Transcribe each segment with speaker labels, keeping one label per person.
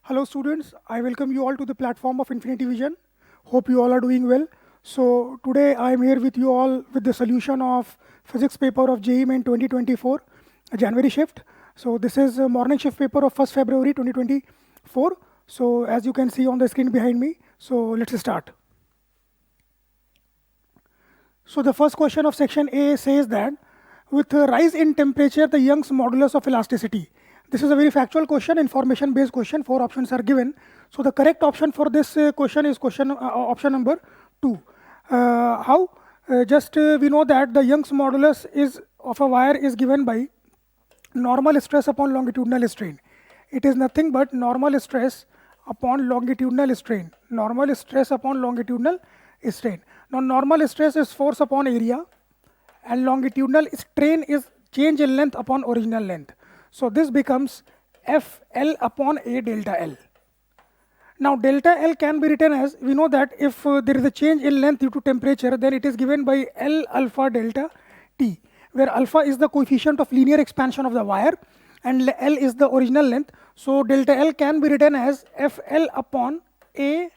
Speaker 1: Hello students, I welcome you all to the platform of Infinity Vision. Hope you all are doing well. So today I am here with you all with the solution of physics paper of JEE Main 2024, a January shift. So this is a morning shift paper of 1st February 2024. So as you can see on the screen behind me, so let's start. So the first question of section A says that with a rise in temperature, the Young's modulus of elasticity. This is a very factual question, information based question. 4 options are given. So the correct option for this question is option number 2. How? We know that the Young's modulus is of a wire is given by normal stress upon longitudinal strain. It is nothing but normal stress upon longitudinal strain. Normal stress upon longitudinal strain. Now normal stress is force upon area and longitudinal strain is change in length upon original length. So this becomes FL upon A delta L. Now delta L can be written as, we know that if there is a change in length due to temperature, then it is given by L alpha delta T, where alpha is the coefficient of linear expansion of the wire and L is the original length. So delta L can be written as FL upon A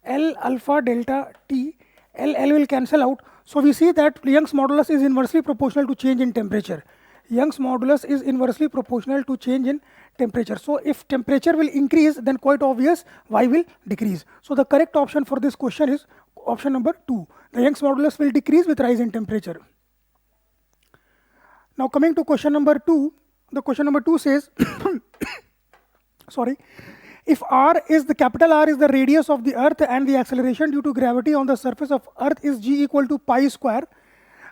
Speaker 1: L alpha delta T. L will cancel out. So we see that Young's modulus is inversely proportional to change in temperature. Young's modulus is inversely proportional to change in temperature. So if temperature will increase, then quite obvious Y will decrease. So the correct option for this question is option number 2. The Young's modulus will decrease with rise in temperature. Now coming to question number 2, the question number 2 says, sorry, if R is the capital R is the radius of the earth and the acceleration due to gravity on the surface of earth is g equal to pi square,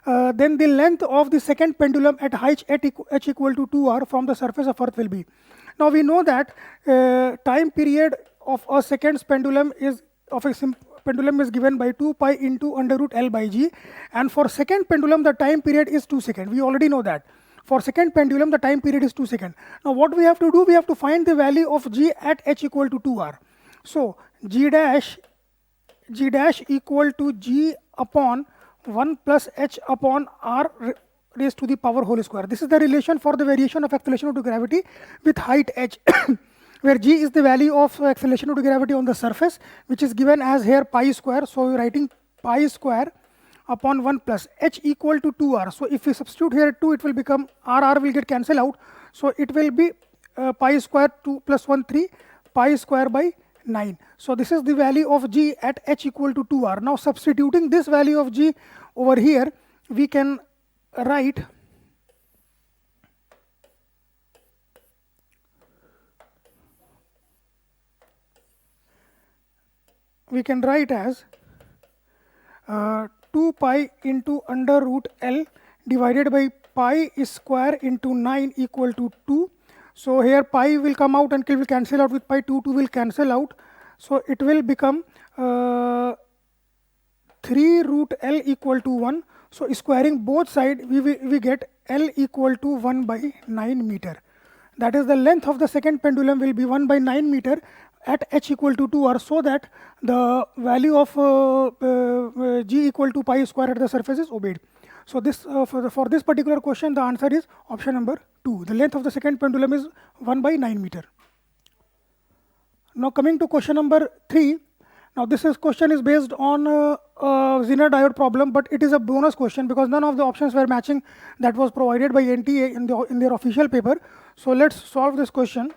Speaker 1: then the length of the second pendulum at height h equal to 2r from the surface of earth will be. Now we know that time period of a second's pendulum is given by 2 pi into under root L by g, and for second pendulum the time period is 2 seconds. We already know that. For second pendulum, the time period is 2 seconds. Now what we have to do, we have to find the value of g at h equal to 2r. So g dash equal to g upon 1 plus h upon r raised to the power whole square. This is the relation for the variation of acceleration due to gravity with height h, where g is the value of acceleration due to gravity on the surface, which is given as here pi square. So we're writing pi square upon 1 plus h equal to 2r. So if we substitute here 2, it will become r will get cancelled out. So it will be pi square 2 plus 1 3 pi square by 9. So this is the value of g at h equal to 2r. Now substituting this value of g over here, we can write as 2 pi into under root L divided by pi square into 9 equal to 2. So here pi will come out and will cancel out with pi, 2 will cancel out. So it will become 3 root L equal to 1. So squaring both sides, we get L equal to 1 by 9 meter. That is, the length of the second pendulum will be 1 by 9 meter at h equal to 2r, so that the value of g equal to pi square at the surface is obeyed. So this for this particular question, the answer is option number 2. The length of the second pendulum is 1 by 9 meter. Now coming to question number 3. Now this question is based on Zener diode problem, but it is a bonus question because none of the options were matching that was provided by NTA in their official paper. So let's solve this question.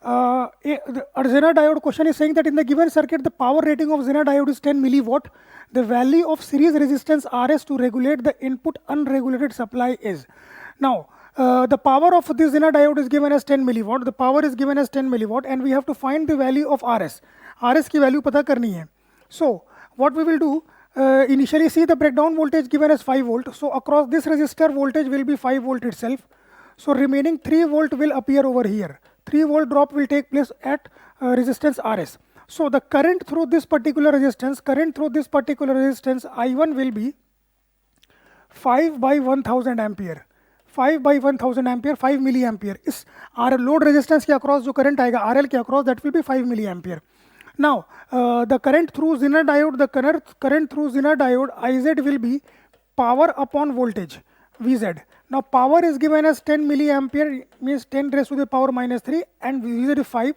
Speaker 1: A Zener diode question is saying that in the given circuit, the power rating of Zener diode is 10 milliwatt. The value of series resistance Rs to regulate the input unregulated supply is. Now, the power of this Zener diode is given as 10 milliwatt. The power is given as 10 milliwatt, and we have to find the value of Rs. Rs की value पता करनी है. So, what we will do, initially see the breakdown voltage given as 5 volt. So, across this resistor, voltage will be 5 volt itself. So, remaining 3 volt will appear over here. 3 volt drop will take place at resistance Rs. So the current through this particular resistance, I1 will be 5 by 1000 ampere. 5 by 1000 ampere, 5 milliampere. इस load resistance के across जो current आएगा RL के across, that will be 5 milliampere. Now the current through Zener diode, IZ will be power upon voltage. Vz. Now power is given as 10 milliampere, means 10 raised to the power minus 3, and Vz is 5.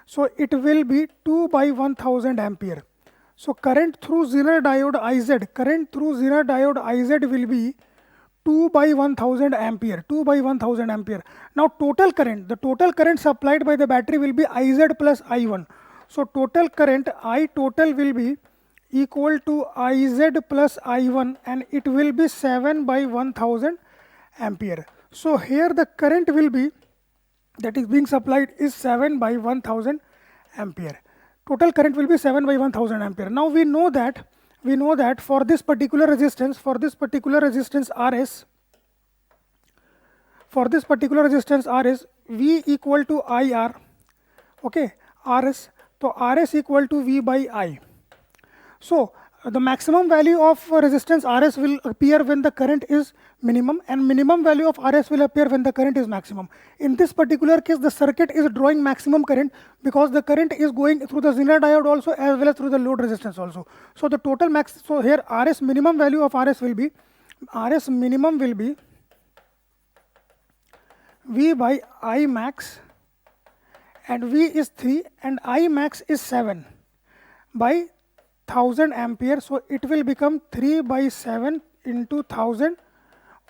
Speaker 1: So it will be 2 by 1000 ampere. So current through Zener diode Iz will be 2 by 1000 ampere, 2 by 1000 ampere. Now the total current supplied by the battery will be Iz plus I1. So total current I total will be equal to Iz plus I1, and it will be 7 by 1000 ampere. So here the current will be, that is being supplied, is 7 by 1000 ampere. Total current will be 7 by 1000 ampere. Now we know that for this particular resistance Rs, V equal to IR, okay, Rs, so Rs equal to V by I. So the maximum value of resistance Rs will appear when the current is minimum, and minimum value of Rs will appear when the current is maximum. In this particular case, the circuit is drawing maximum current because the current is going through the Zener diode also as well as through the load resistance also. So the total max, so here Rs minimum value of Rs will be, V by I max, and V is 3 and I max is 7 by 1000 ampere. So it will become 3 by 7 into 1000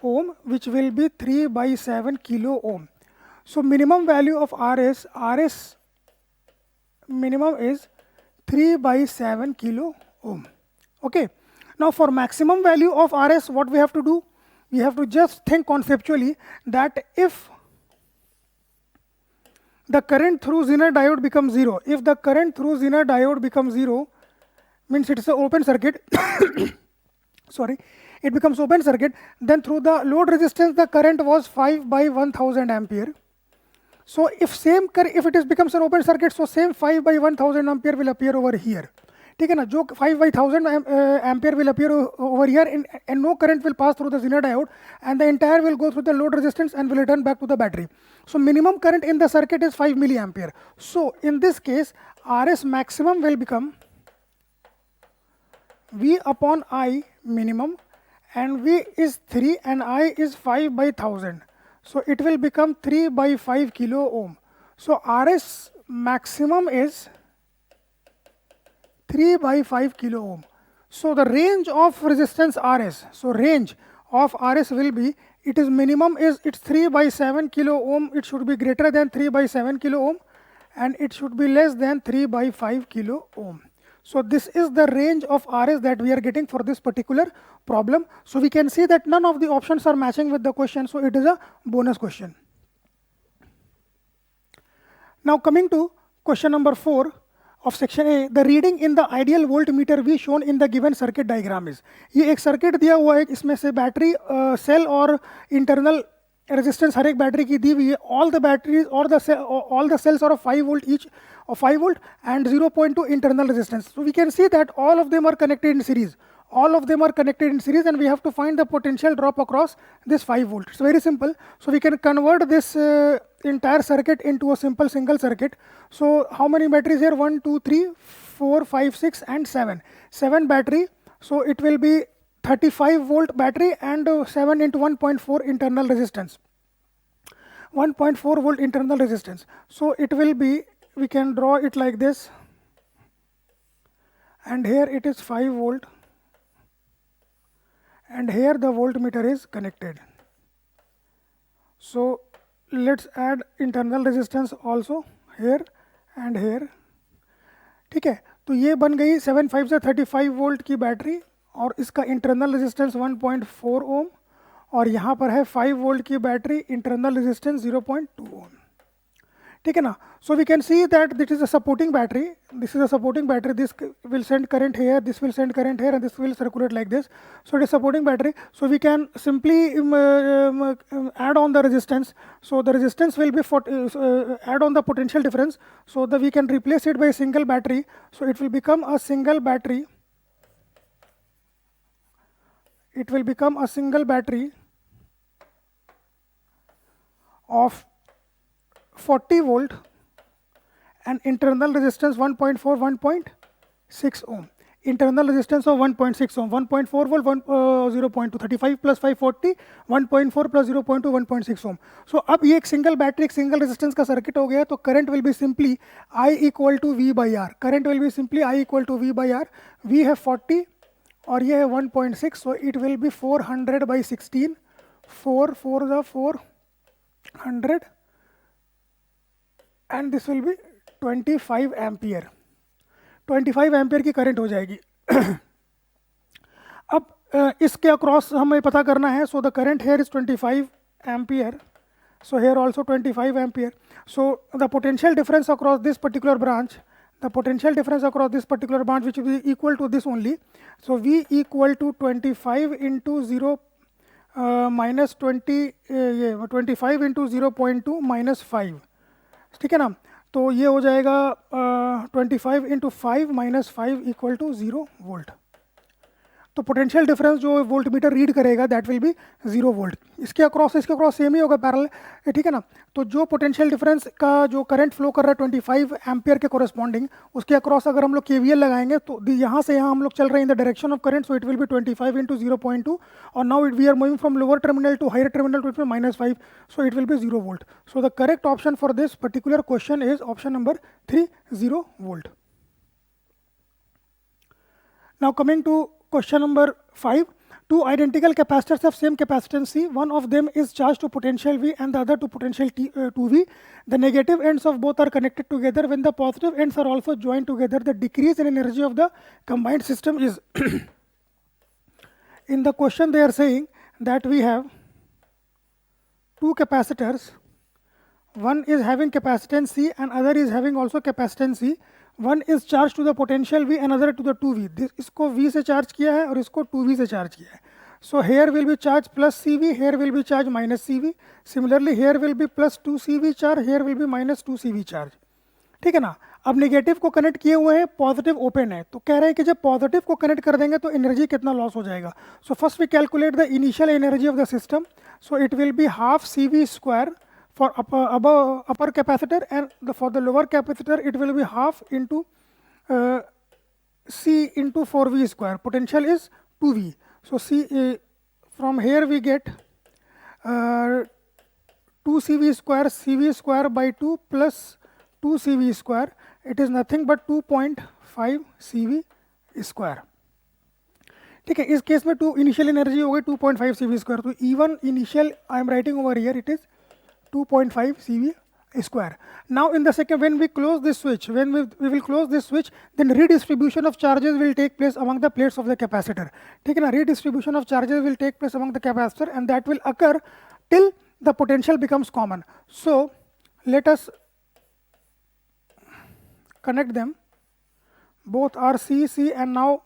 Speaker 1: ohm, which will be 3 by 7 kilo ohm. So minimum value of Rs minimum is 3 by 7 kilo ohm. Okay. Now for maximum value of Rs, what we have to do? We have to just think conceptually that if the current through Zener diode becomes 0, means it is an open circuit, sorry, it becomes open circuit, then through the load resistance the current was 5 by 1000 ampere. So if it becomes an open circuit, so same 5 by 1000 ampere will appear over here. ठीक है ना, जो 5 by 1000 ampere will appear over here, and no current will pass through the Zener diode, and the entire will go through the load resistance and will return back to the battery. So minimum current in the circuit is 5 milliampere. So in this case, Rs maximum will become V upon I minimum, and V is 3 and I is 5 by 1000. So it will become 3 by 5 kilo ohm. So Rs maximum is 3 by 5 kilo ohm. So the range of resistance Rs, will be, it is minimum is, it's 3 by 7 kilo ohm, it should be greater than 3 by 7 kilo ohm, and it should be less than 3 by 5 kilo ohm. So this is the range of Rs that we are getting for this particular problem. So we can see that none of the options are matching with the question, so it is a bonus question. Now coming to question number 4 of section A, the reading in the ideal voltmeter V shown in the given circuit diagram is. ये एक circuit दिया हुआ है, इसमें से battery cell और internal resistance हर एक battery की दी हुई है. All the batteries or all the cells are of 5 volt each, of 5 volt and 0.2 internal resistance. So we can see that all of them are connected in series. And we have to find the potential drop across this 5 volt. It's very simple. So we can convert this entire circuit into a simple single circuit. So how many batteries here? 1, 2, 3, 4, 5, 6 and 7. 7 battery. So it will be 35 volt battery and 7 into 1.4 internal resistance. 1.4 volt internal resistance. So it will be, we can draw it like this. And here it is 5 volt. And here the voltmeter is connected. So let's add internal resistance also here and here. ठीक है, तो ये बन गई 7 5 से 35 volt की battery, और इसका इंटरनल रेजिस्टेंस 1.4 ओम, और यहाँ पर है 5 वोल्ट की बैटरी, इंटरनल रेजिस्टेंस 0.2 ओम. ठीक है ना. So we can see that this is a supporting battery. This will send current here, this will send current here, and this will circulate like this. So it is supporting battery. So we can simply add on the resistance. So the resistance will be add on the potential difference. So we can replace it by a single battery. So it will become a single battery. Of 40 volt and internal resistance 1.4 1.6 ohm. internal resistance of 1.6 ohm, 1.4 volt, 0.2, 35 plus 540, 1.4 plus 0.2, 1.6 ohm. So अब ये एक single battery, एक single resistance का circuit हो गया, तो current will be simply I equal to V by R. Current will be simply I equal to V by R. V है 40 और ये है 1.6, so it will be 400 by 16. 4 the 400 and this will be 25 ampere. 25 ampere की current हो जाएगी. अब इसके across हमें पता करना है. So the current here is 25 ampere. So here also 25 ampere. So the potential difference across this particular branch, the potential difference across this particular branch which will be equal to this only. So V equal to 25 into 0 minus 25 into 0.2 minus 5. ठीक है ना. तो ये हो जाएगा 25 into 5 minus 5 equal to 0 volt. तो potential difference जो volt meter read करेगा दैट विल बी 0 वोल्ट. इसके अक्रॉस सेम ही होगा पैरेलल. ठीक है ना. तो जो पोटेंशियल डिफरेंस का जो करंट फ्लो कर रहा है 25 एम्पियर के कोरस्पॉन्डिंग, उसके अक्रॉस अगर हम लोग KVL लगाएंगे तो यहाँ से यहाँ हम लोग चल रहे हैं in the direction of current. So it will be 25 into 0.2 और now we are moving from lower terminal to higher terminal to -5. So it will be 0 volt. So the correct option for this particular question is option number 3, 0 volt. Now coming to question number 5. Two identical capacitors of same capacitance C. One of them is charged to potential V and the other to potential 2V. The negative ends of both are connected together. When the positive ends are also joined together, the decrease in energy of the combined system is. In the question they are saying that we have two capacitors. One is having capacitance C and other is having also capacitance C. One is charged to the potential V, another to the 2V. इसको V से charge किया है और इसको 2V से charge किया है. So here will be charge plus CV, here will be charge minus CV. Similarly here will be plus 2CV charge, here will be minus 2CV charge. ठीक है ना. अब नेगेटिव को कनेक्ट किए हुए हैं, पॉजिटिव ओपन है. तो कह रहे हैं कि जब पॉजिटिव को कनेक्ट कर देंगे तो एनर्जी कितना लॉस हो जाएगा. So first we calculate the initial energy of the system. So it will be half CV square for upper capacitor and for the lower capacitor it will be half into C into 4V square. Potential is 2V. So C from here we get 2CV square, CV square by 2 plus 2CV square. It is nothing but 2.5 CV square. ठीक है. इस case में 2 initial energy हो गई 2.5 CV square. तो even initial I am writing over here, it is 2.5 CV square. Now in the second, when we close this switch, when we will close this switch, then redistribution of charges will take place among the plates of the capacitor. ठीक है ना. Redistribution of charges will take place among the capacitor and that will occur till the potential becomes common. So let us connect them. Both are C and now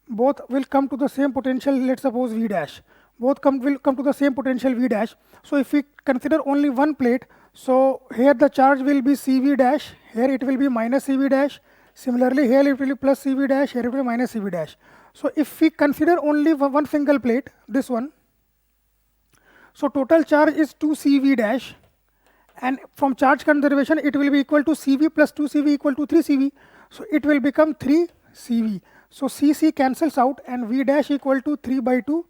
Speaker 1: both will come to the same potential. Let's suppose V dash. Both will come to the same potential V dash. So if we consider only one plate, so here the charge will be CV dash, here it will be minus CV dash. Similarly here it will be plus CV dash, here it will be minus CV dash. So if we consider only one single plate, this one, so total charge is 2 CV dash, and from charge conservation it will be equal to CV plus 2 CV equal to 3 CV. So it will become 3 CV. So CC cancels out and V dash equal to 3 by 2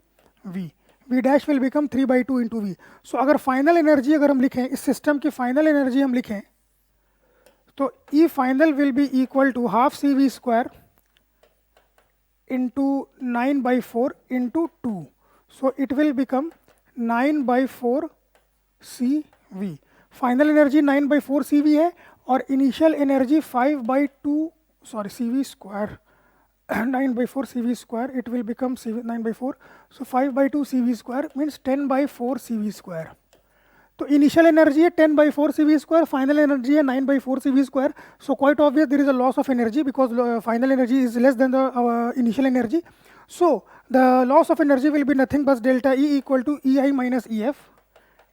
Speaker 1: V. V dash will become 3 by 2 into V. So अगर final energy अगर हम लिखें, इस system की final energy हम लिखें, तो E final will be equal to half CV square into 9 by 4 into 2. So it will become 9 by 4 CV. Final energy 9 by 4 CV है और initial energy 5 by 2 CV square 9 by 4 CV square, it will become 9 by 4. So 5 by 2 CV square means 10 by 4 CV square. तो initial energy है 10 by 4 CV square, final energy है 9 by 4 CV square. So quite obvious there is a loss of energy because final energy is less than the initial energy. So the loss of energy will be nothing but delta E equal to EI minus EF.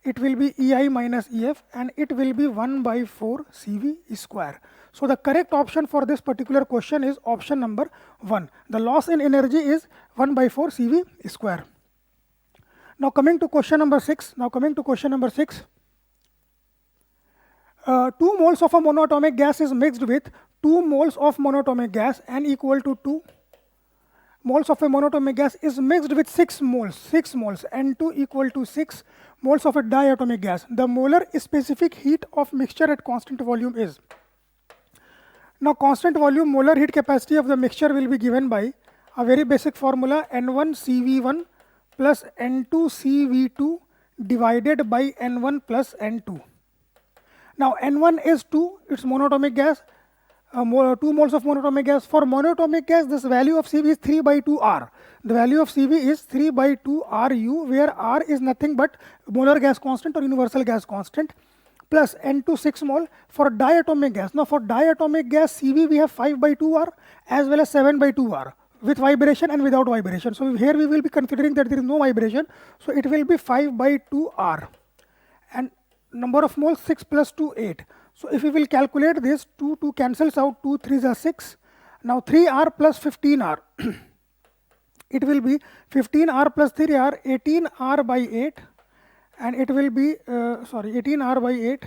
Speaker 1: It will be EI minus EF and it will be 1 by 4 CV square. So the correct option for this particular question is option number 1. The loss in energy is 1 by 4 CV square. Now coming to question number 6. 2 moles of a monoatomic gas is mixed with 2 moles of monatomic gas, N equal to 2 moles of a monatomic gas is mixed with 6 moles, N2 equal to 6 moles of a diatomic gas. The molar specific heat of mixture at constant volume is. Now constant volume molar heat capacity of the mixture will be given by a very basic formula, N1 CV1 plus N2 CV2 divided by N1 plus N2. Now N1 is 2, it's monatomic gas, 2 moles of monatomic gas. For monatomic gas, this value of Cv is 3 by 2 R. The value of Cv is 3 by 2 Ru, where R is nothing but molar gas constant or universal gas constant, plus N2 6 mole for diatomic gas. Now for diatomic gas, Cv we have 5 by 2 R as well as 7 by 2 R with vibration and without vibration. So here we will be considering that there is no vibration. So it will be 5 by 2 R. And number of moles 6 plus 2, 8. So if we will calculate this, 2 cancels out, 2 3s are 6. Now 3R plus 15R. It will be 15R plus 3R, 18R by 8. And it will be, 18R by 8.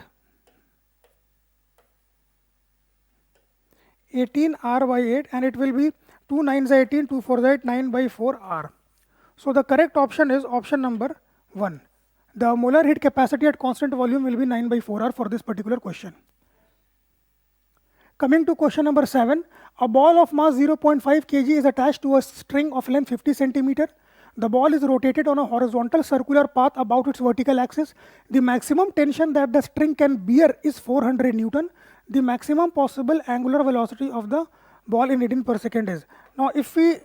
Speaker 1: 18R by 8, and it will be 2 9s are 18, 2 4s are 8, 9 by 4R. So the correct option is option number 1. The molar heat capacity at constant volume will be 9 by 4R for this particular question. Coming to question number 7, a ball of mass 0.5 kg is attached to a string of length 50 centimeter. The ball is rotated on a horizontal circular path about its vertical axis. The maximum tension that the string can bear is 400 Newton. The maximum possible angular velocity of the ball in radian per second is. Now if we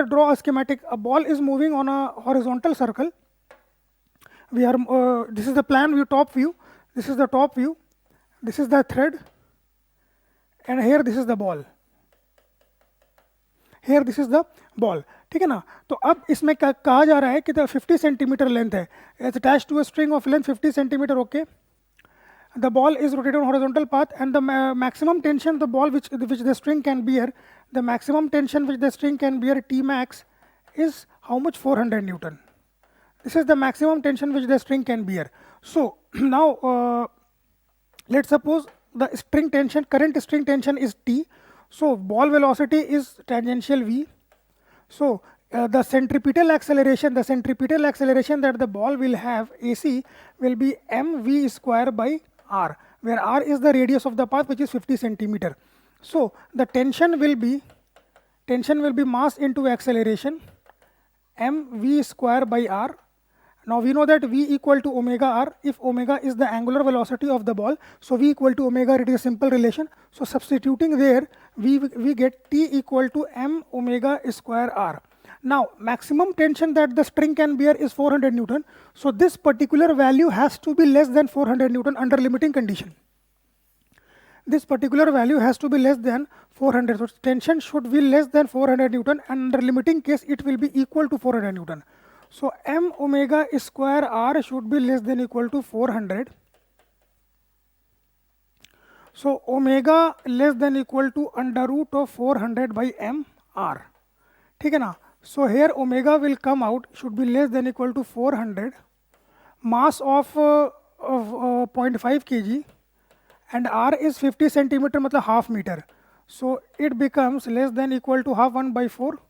Speaker 1: draw a schematic, a ball is moving on a horizontal circle. We are, this is the plan view, top view. This is the top view. This is the thread. And here this is the ball. Here this is the ball. ठीक है ना? तो अब इसमें कहा जा रहा है कि 50 centimeter length है. It's attached to a string of length 50 centimeter. Okay. The ball is rotated on horizontal path, and the maximum tension the ball which the string can bear, the maximum tension which the string can bear, T max, is how much? 400 Newton. This is the maximum tension which the string can bear. So now let's suppose the string tension, current string tension is T. So ball velocity is tangential V. So the centripetal acceleration that the ball will have, AC, will be mv square by r, where r is the radius of the path, which is 50 centimeter. So the tension will be mass into acceleration, mv square by r. Now we know that V equal to omega r. If omega is the angular velocity of the ball, so V equal to omega r, it is a simple relation. So substituting there, we get T equal to m omega square r. Now maximum tension that the string can bear is 400 Newton. So this particular value has to be less than 400 Newton under limiting condition. This particular value has to be less than 400. So tension should be less than 400 Newton, and under limiting case it will be equal to 400 Newton. So m omega square r should be less than equal to 400. So omega less than equal to under root of 400 by m r. ठीक है ना? So here omega will come out, should be less than equal to 400. Mass of 0.5 kg, and r is 50 centimeter, मतलब half meter. So it becomes less than equal to half 1 by 4,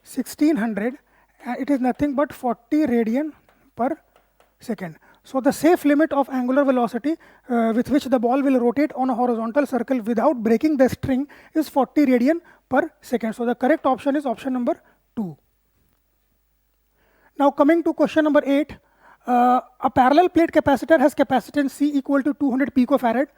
Speaker 1: 1600. And it is nothing but 40 radian per second. So the safe limit of angular velocity with which the ball will rotate on a horizontal circle without breaking the string is 40 radian per second. So the correct option is option number 2. Now coming to question number 8, a parallel plate capacitor has capacitance C equal to 200 picofarad.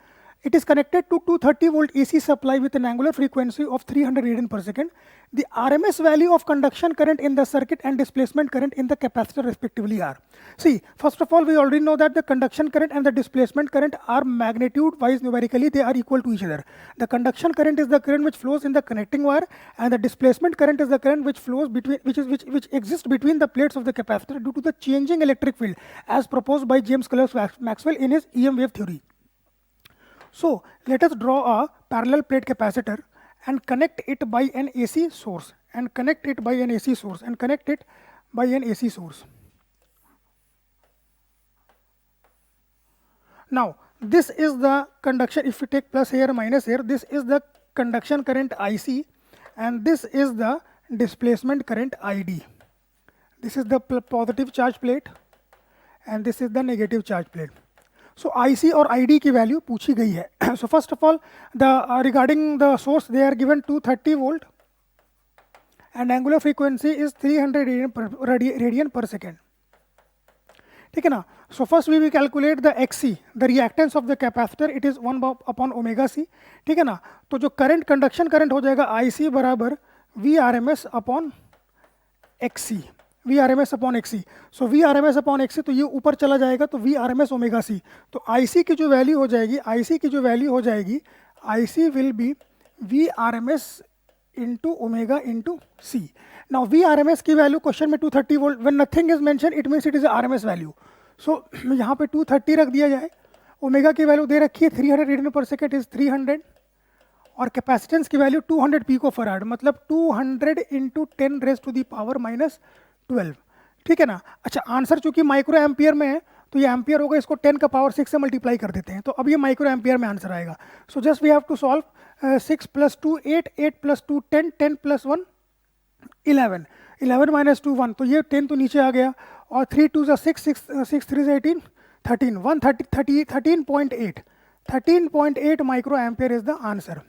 Speaker 1: It is connected to 230 volt AC supply with an angular frequency of 300 radian per second. The RMS value of conduction current in the circuit and displacement current in the capacitor respectively are. See, first of all, we already know that the conduction current and the displacement current are magnitude wise numerically, they are equal to each other. The conduction current is the current which flows in the connecting wire, and the displacement current is the current which flows between, which exists between the plates of the capacitor due to the changing electric field as proposed by James Clerk Maxwell in his EM wave theory. So let us draw a parallel plate capacitor and connect it by an AC source, and connect it by an AC source, and connect it by an AC source. Now this is the conduction. If we take plus here, minus here, this is the conduction current IC and this is the displacement current ID. This is the positive charge plate and this is the negative charge plate. So IC और ID की value पूछी गई है. So first of all, regarding the source, they are given 230 volt and angular frequency is 300 radian per second. ठीक है ना. So first we will calculate the XC, the reactance of the capacitor. It is 1 upon omega C. ठीक है ना. तो जो current conduction current हो जाएगा IC बराबर VRMS upon XC. VRMS upon XC. So VRMS upon XC तो ये ऊपर चला जाएगा तो VRMS ओमेगा C. तो IC की जो वैल्यू हो जाएगी, IC की जो वैल्यू हो जाएगी, IC will be VRMS into omega into C. Now VRMS की वैल्यू क्वेश्चन में 230 volt. When nothing is mentioned, it means it is a RMS value. So यहाँ पे 230 रख दिया जाए. ओमेगा की वैल्यू दे रखी है 300 रेडियन पर सेकेंड इज 300 और कैपेसिटेंस की वैल्यू 200 पिको फराड, मतलब 200 into 10 raise to the power minus 12. ठीक है ना. अच्छा, आंसर चूंकि माइक्रो एम्पियर में है तो ये एम्पियर होगा, इसको 10 का पावर 6 से मल्टीप्लाई कर देते हैं तो अब ये माइक्रो एम्पियर में आंसर आएगा. So just we have to solve 6 + 2 8, 8 + 2 10, 10 + 1 11, 11 - 2 1, तो ये 10 तो नीचे आ गया और 3 2 6, 6 3 18, 13, 13.8, 13.8 micro ampere is the answer.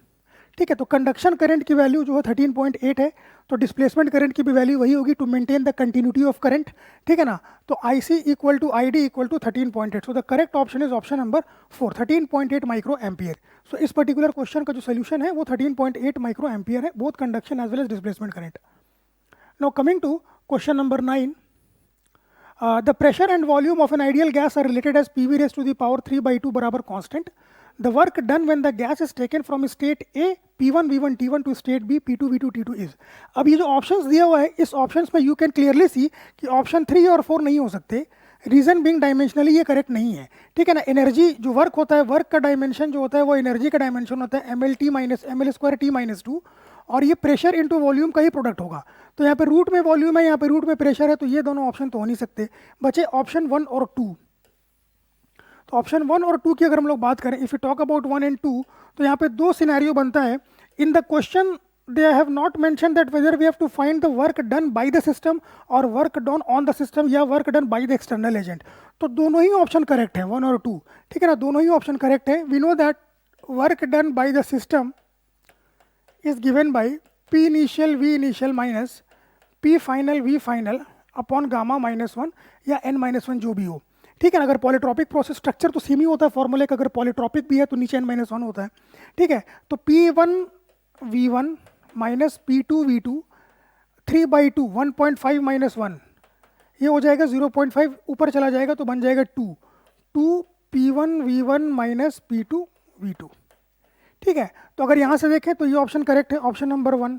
Speaker 1: ठीक है. तो कंडक्शन करंट की वैल्यू जो है 13.8 है, तो डिस्प्लेसमेंट करंट की भी वैल्यू वही होगी to maintain the continuity of current. ठीक है ना. तो IC equal to ID equal to 13.8. So the correct option is option number 4, 13.8 micro ampere. सो इस पर्टिकुलर क्वेश्चन का जो सोल्यूशन है वो 13.8 माइक्रो एम्पियर है, both conduction as well as displacement current. Now coming to question number 9. The pressure and volume of an ideal gas are related as PV raised to the power 3/2 बराबर constant. The work done when the gas is taken from state A, P1, V1, T1 to state B, P2, V2, T2 is. अब ये जो options दिया हुआ है, इस options में you can clearly see कि ऑप्शन 3 और 4 नहीं हो सकते. रीजन बिंग डायमेंशनली ये करेक्ट नहीं है. ठीक है ना. एनर्जी जो वर्क होता है, वर्क का डायमेंशन जो होता है वो एनर्जी का डायमेंशन होता है ML स्क्वायर T - 2 और ये प्रेशर इंटू वॉल्यूम का ही प्रोडक्ट होगा. तो यहाँ पे रूट में वॉल्यूम है, यहाँ पे रूट में प्रेशर है, तो ये दोनों ऑप्शन तो हो नहीं सकते. बचे ऑप्शन 1 और 2. तो ऑप्शन 1 और 2 की अगर हम लोग बात करें, if you talk about 1 and 2, तो यहाँ पे दो सिनेरियो बनता है. इन the question they have not mentioned that whether we have to find the work done by the system or work done on the system या work done by the external agent. तो दोनों ही option correct है, 1 और 2. ठीक है ना. दोनों ही ऑप्शन करेक्ट है. We know that work done by the system is given by P initial V initial minus P final V final upon gamma -1 या n - 1 जो भी हो. ठीक है ना. अगर पॉलीट्रॉपिक प्रोसेस स्ट्रक्चर तो सेम ही होता है फॉर्मूले का, अगर पॉलीट्रॉपिक भी है तो नीचे n - 1 होता है. ठीक है. तो P1 V1 minus P2 V2 3/2 1.5 - 1 ये हो जाएगा 0.5, ऊपर चला जाएगा तो बन जाएगा 2 P1 V1 minus P2 V2. ठीक है. तो अगर यहाँ से देखें तो ये ऑप्शन करेक्ट है, ऑप्शन नंबर 1.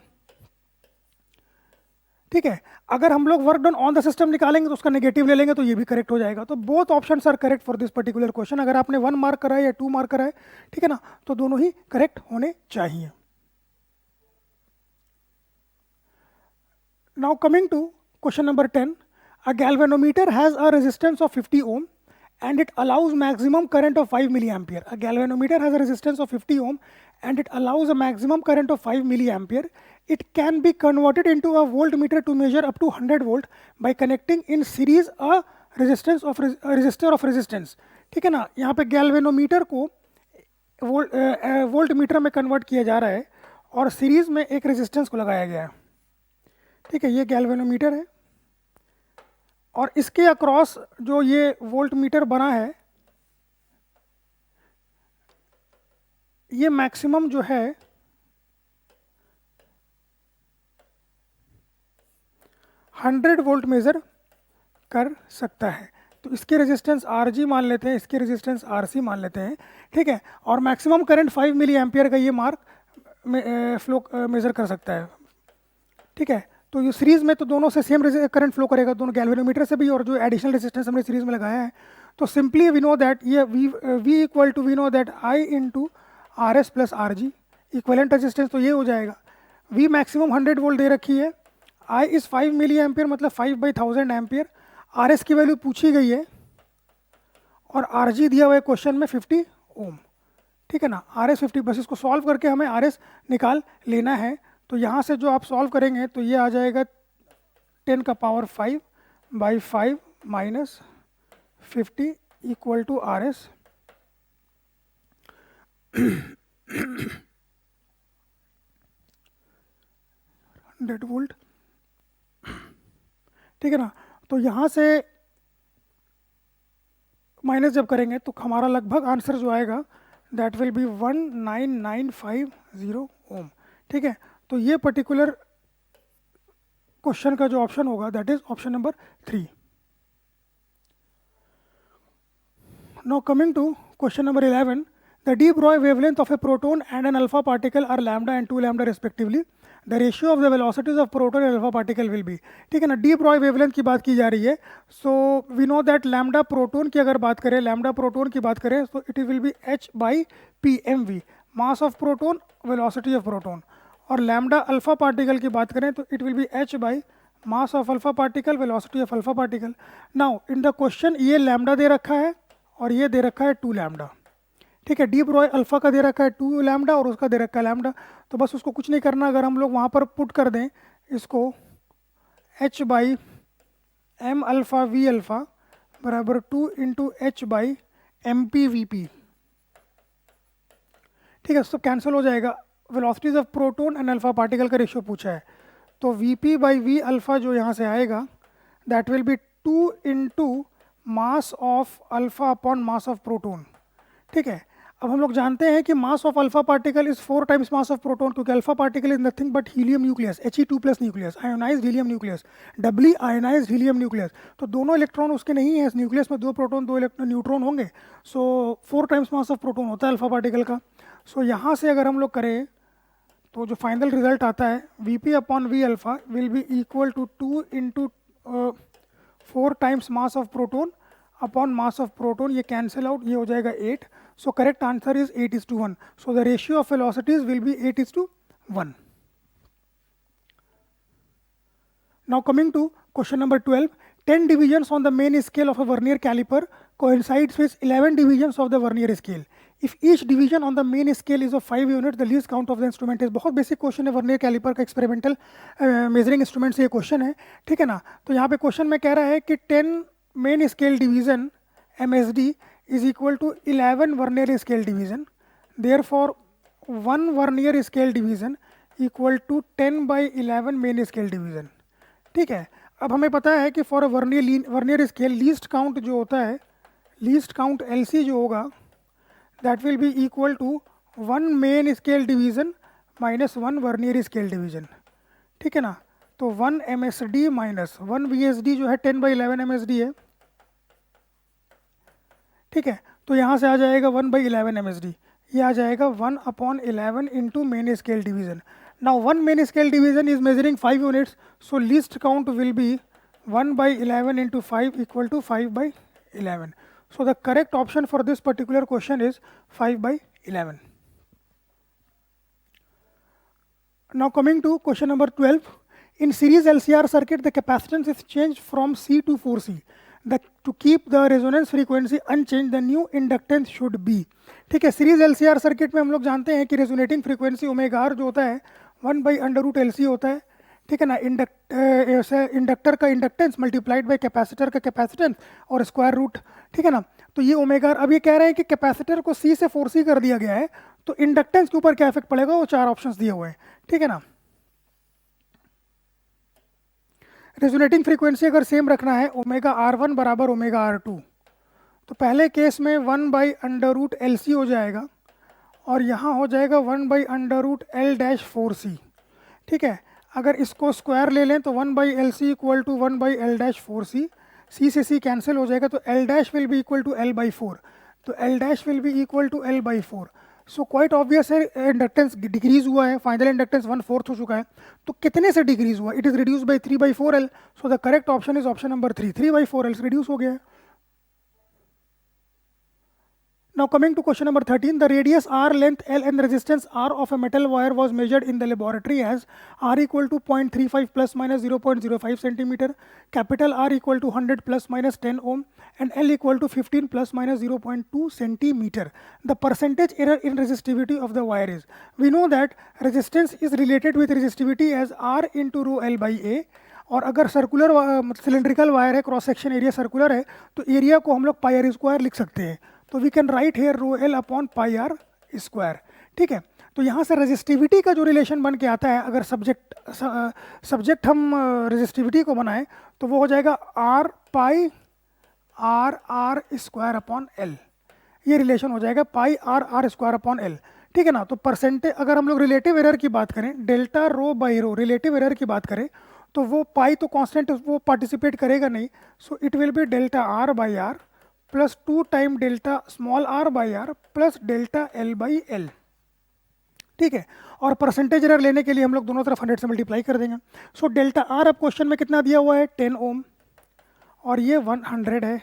Speaker 1: ठीक है. अगर हम लोग work done on the system निकालेंगे तो उसका नेगेटिव ले लेंगे तो ये भी करेक्ट हो जाएगा. तो both options are correct for this particular question. अगर आपने 1 मार्क करा है या 2 मार्क करा है, ठीक है ना, तो दोनों ही करेक्ट होने चाहिए. Now coming to question number 10. A galvanometer has a resistance of 50 ohm and it allows maximum current of 5 milliampere. A galvanometer has a resistance of 50 ohm and it allows a maximum current of 5 milliampere. It can be converted into a voltmeter to measure up to 100 volt by connecting in series a resistor of resistance. ठीक है ना. यहाँ पे galvanometer को volt meter में convert किया जा रहा है और सीरीज में एक रेजिस्टेंस को लगाया गया है. ठीक है. ये गैल्वेनोमीटर है और इसके अक्रॉस जो ये वोल्ट मीटर बना है, ये मैक्सिमम जो है 100 वोल्ट मेजर कर सकता है. तो इसके रेजिस्टेंस Rg मान लेते हैं, इसके रेजिस्टेंस Rc मान लेते हैं. ठीक है. और मैक्सिमम करंट 5 मिली एम्पियर का ये मार्क फ्लो मेजर कर सकता है. ठीक है. तो ये सीरीज में तो दोनों से सेम करंट फ्लो करेगा, दोनों गैल्वेनोमीटर से भी और जो एडिशनल रेजिस्टेंस हमने सीरीज में लगाया है. तो सिंपली वी नो दैट ये V equal to we know that I into RS plus RG equivalent resistance तो ये हो जाएगा. V मैक्सिमम 100 वोल्ट दे रखी है, I इज 5 मिली एम्पियर मतलब 5/1000 एम्पियर. RS की वैल्यू पूछी गई है और RG दिया हुआ है क्वेश्चन में 50 ओम. ठीक है ना, RS 50, बस इसको सॉल्व करके हमें RS निकाल लेना है। तो यहाँ से जो आप सॉल्व करेंगे तो ये आ जाएगा 10 का power 5 by 5 minus 50 equal to RS 100 volt. ठीक है ना, तो यहाँ से माइनस जब करेंगे तो हमारा लगभग आंसर जो आएगा दैट विल बी 19950 ओम। ठीक है, तो ये पर्टिकुलर क्वेश्चन का जो ऑप्शन होगा that is option number 3। Now coming to question number 11, the de Broglie wavelength of a proton and an alpha particle are lambda and 2 lambda respectively. The ratio of the velocities of proton and alpha particle will be। ठीक है ना, de Broglie wavelength की बात की जा रही है। So we know that lambda proton की अगर बात करें, lambda proton की बात करें तो it will be h by pmv, mass of proton, velocity of proton। और lambda alpha particle की बात करें तो it will be h by mass of alpha particle, velocity of alpha particle। Now in the question ये lambda दे रखा है और ये दे रखा है 2 lambda। ठीक है, डी ब्रॉय अल्फा का दे रखा है 2 लैम्डा और उसका दे रखा है लैम्डा। तो बस उसको कुछ नहीं करना, अगर हम लोग वहाँ पर पुट कर दें इसको h by M alpha V alpha बराबर 2 into H by M P V P. ठीक है, सब कैंसिल हो जाएगा। Velocities of proton and alpha particle का रेशियो पूछा है, तो V P by V alpha जो यहाँ से आएगा that will be 2 into mass of alpha upon mass of proton. ठीक है, अब हम लोग जानते हैं कि mass of alpha particle is 4 times mass of proton, क्योंकि alpha particle is nothing but helium nucleus, He2+ nucleus, ionized helium nucleus, doubly ionized helium nucleus. तो दोनों इलेक्ट्रॉन उसके नहीं है, इस न्यूक्लियस में 2 प्रोटोन 2 न्यूट्रॉन होंगे। सो 4 टाइम्स मास ऑफ प्रोटोन होता है अल्फा पार्टिकल का। सो यहाँ से अगर हम लोग करें तो जो फाइनल रिजल्ट आता है V P upon V alpha will be equal to 2 into 4 times mass of proton upon mass of proton. ये कैंसिल आउट, ये हो जाएगा 8। So correct answer is 8:1. So the ratio of velocities will be 8:1. Now coming to question number 12, 10 divisions on the main scale of a vernier caliper coincides with 11 divisions of the vernier scale. If each division on the main scale is of 5 units, the least count of the instrument is। बहुत basic question है, vernier caliper का experimental measuring instrument से ये question है। ठीक है ना, तो यहाँ पे क्वेश्चन में कह रहा है कि 10 main scale division MSD is equal to 11 vernier scale division, therefore 1 vernier scale division equal to 10 by 11 main scale division। ठीक है, अब हमें पता है कि for a vernier scale least count जो होता है, लीस्ट काउंट LC जो होगा that will be equal to 1 main scale division minus 1 vernier scale division. ठीक है ना, तो 1 MSD माइनस 1 VSD जो है 10 by 11 MSD है। ठीक है, तो यहाँ से आ जाएगा 1 by 11 MSD, ये आ जाएगा 1 upon 11 into main scale division. Now 1 main scale division is measuring 5 units, so least count will be 1 by 11 into 5 equal to 5 by 11। So the correct option for this particular question is 5 by 11। Now coming to question number 12, in series LCR circuit the capacitance is changed from C to 4C। To keep the resonance frequency unchanged, the new inductance should be। ठीक है, series LCR circuit में हम लोग जानते हैं कि resonating frequency omega are जो होता है 1 by √LC होता है। ठीक है ना, इंडक्टर का इंडक्टेंस मल्टीप्लाइड बाय कैपेसिटर का कैपेसिटेंस और स्क्वायर रूट। ठीक है ना, तो ये ओमेगा आर। अब ये कह रहे हैं कि कैपेसिटर को C से 4C कर दिया गया है, तो इंडक्टेंस के ऊपर क्या इफेक्ट पड़ेगा, वो 4 ऑप्शंस दिए हुए हैं। ठीक है ना, रेजोनेटिंग फ्रीक्वेंसी अगर सेम रखना है ओमेगा R1 बराबर ओमेगा R2, तो पहले केस में 1 by √LC हो जाएगा और यहाँ हो जाएगा 1 by √L-4C। ठीक है, अगर इसको स्क्वायर ले लें तो 1 by LC equal to 1 by L-4C, C से C कैंसिल हो जाएगा, तो L' will be equal to L/4, तो L' will be equal to L/4। So quite obvious है, इंडक्टेंस डिक्रीज हुआ है, फाइनल इंडक्टेंस 1/4 हो चुका है, तो कितने से डिक्रीज हुआ, it is reduce by 3/4L। So the correct option is option number 3, 3/4L से रिड्यूस हो गया है। Now coming to question number 13, the radius r, length L and resistance R of a metal wire was measured in the laboratory as r equal to 0.35 plus minus 0.05 centimeter, capital R equal to 100 plus minus 10 ohm, and L equal to 15 plus minus 0.2 centimeter. The percentage error in resistivity of the wire is, we know that resistance is related with resistivity as R into rho L by A. और अगर circular cylindrical wire है, cross section area circular है, तो area को हम लोग पाई R square लिख सकते हैं. तो we can write here rho L upon pi R square. ठीक है, तो यहाँ से रेजिस्टिविटी का जो रिलेशन बन के आता है, अगर सब्जेक्ट हम रेजिस्टिविटी को बनाएं तो वो हो जाएगा R pi R square upon L. ये रिलेशन हो जाएगा pi R square upon L. ठीक है ना. तो परसेंटेज, अगर हम लोग रिलेटिव एरर की बात करें, delta rho by rho relative error की बात करें, तो वो पाई तो कांस्टेंट, वो पार्टिसिपेट करेगा नहीं. So it will be delta R by R plus 2 time delta small R by R plus delta L by L. ठीक है, और परसेंटेज एरर लेने के लिए हम लोग दोनों तरफ 100 से मल्टीप्लाई कर देंगे. सो डेल्टा आर अब क्वेश्चन में कितना दिया हुआ है, 10 ओम, और ये 100 है.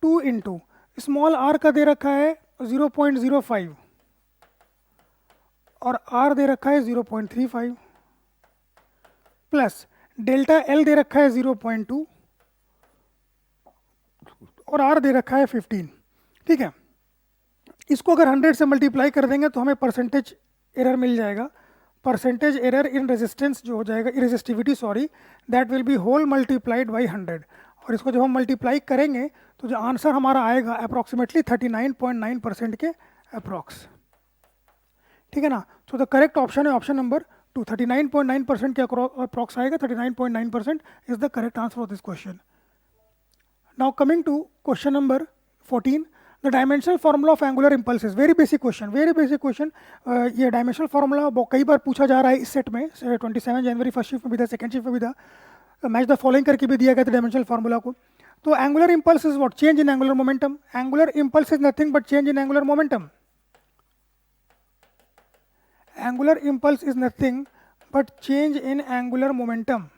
Speaker 1: 2 इंटू स्मॉल आर का दे रखा है 0.05 और आर दे रखा है 0.35 प्लस डेल्टा एल दे रखा है 0.2 और आर दे रखा है 15. ठीक है, इसको अगर 100 से मल्टीप्लाई कर देंगे तो हमें परसेंटेज एरर मिल जाएगा. परसेंटेज एरर इन रेजिस्टेंस जो हो जाएगा, resistivity sorry, that will be whole multiplied by 100. और इसको जब हम मल्टीप्लाई करेंगे तो जो आंसर हमारा आएगा अप्रॉक्सीमेटली 39.9% के अप्रॉक्स. ठीक है ना. तो द करेक्ट ऑप्शन है ऑप्शन नंबर 2. 39.9% के अप्रॉक्स आएगा. 39.9% is the correct answer of this question. Now coming to question number 14, the dimensional formula of angular impulses. Very basic question, very basic question. ये dimensional formula कई बार पूछा जा रहा है इस सेट में. 27 जनवरी फर्स्ट शिफ्ट में भी था, सेकंड शिफ्ट में भी था. मैच द फॉलोइंग करके भी दिया गया था dimensional formula को. तो angular impulse is what? Change in angular momentum. Angular impulse is nothing but change in angular momentum. Angular impulse is nothing but change in angular momentum.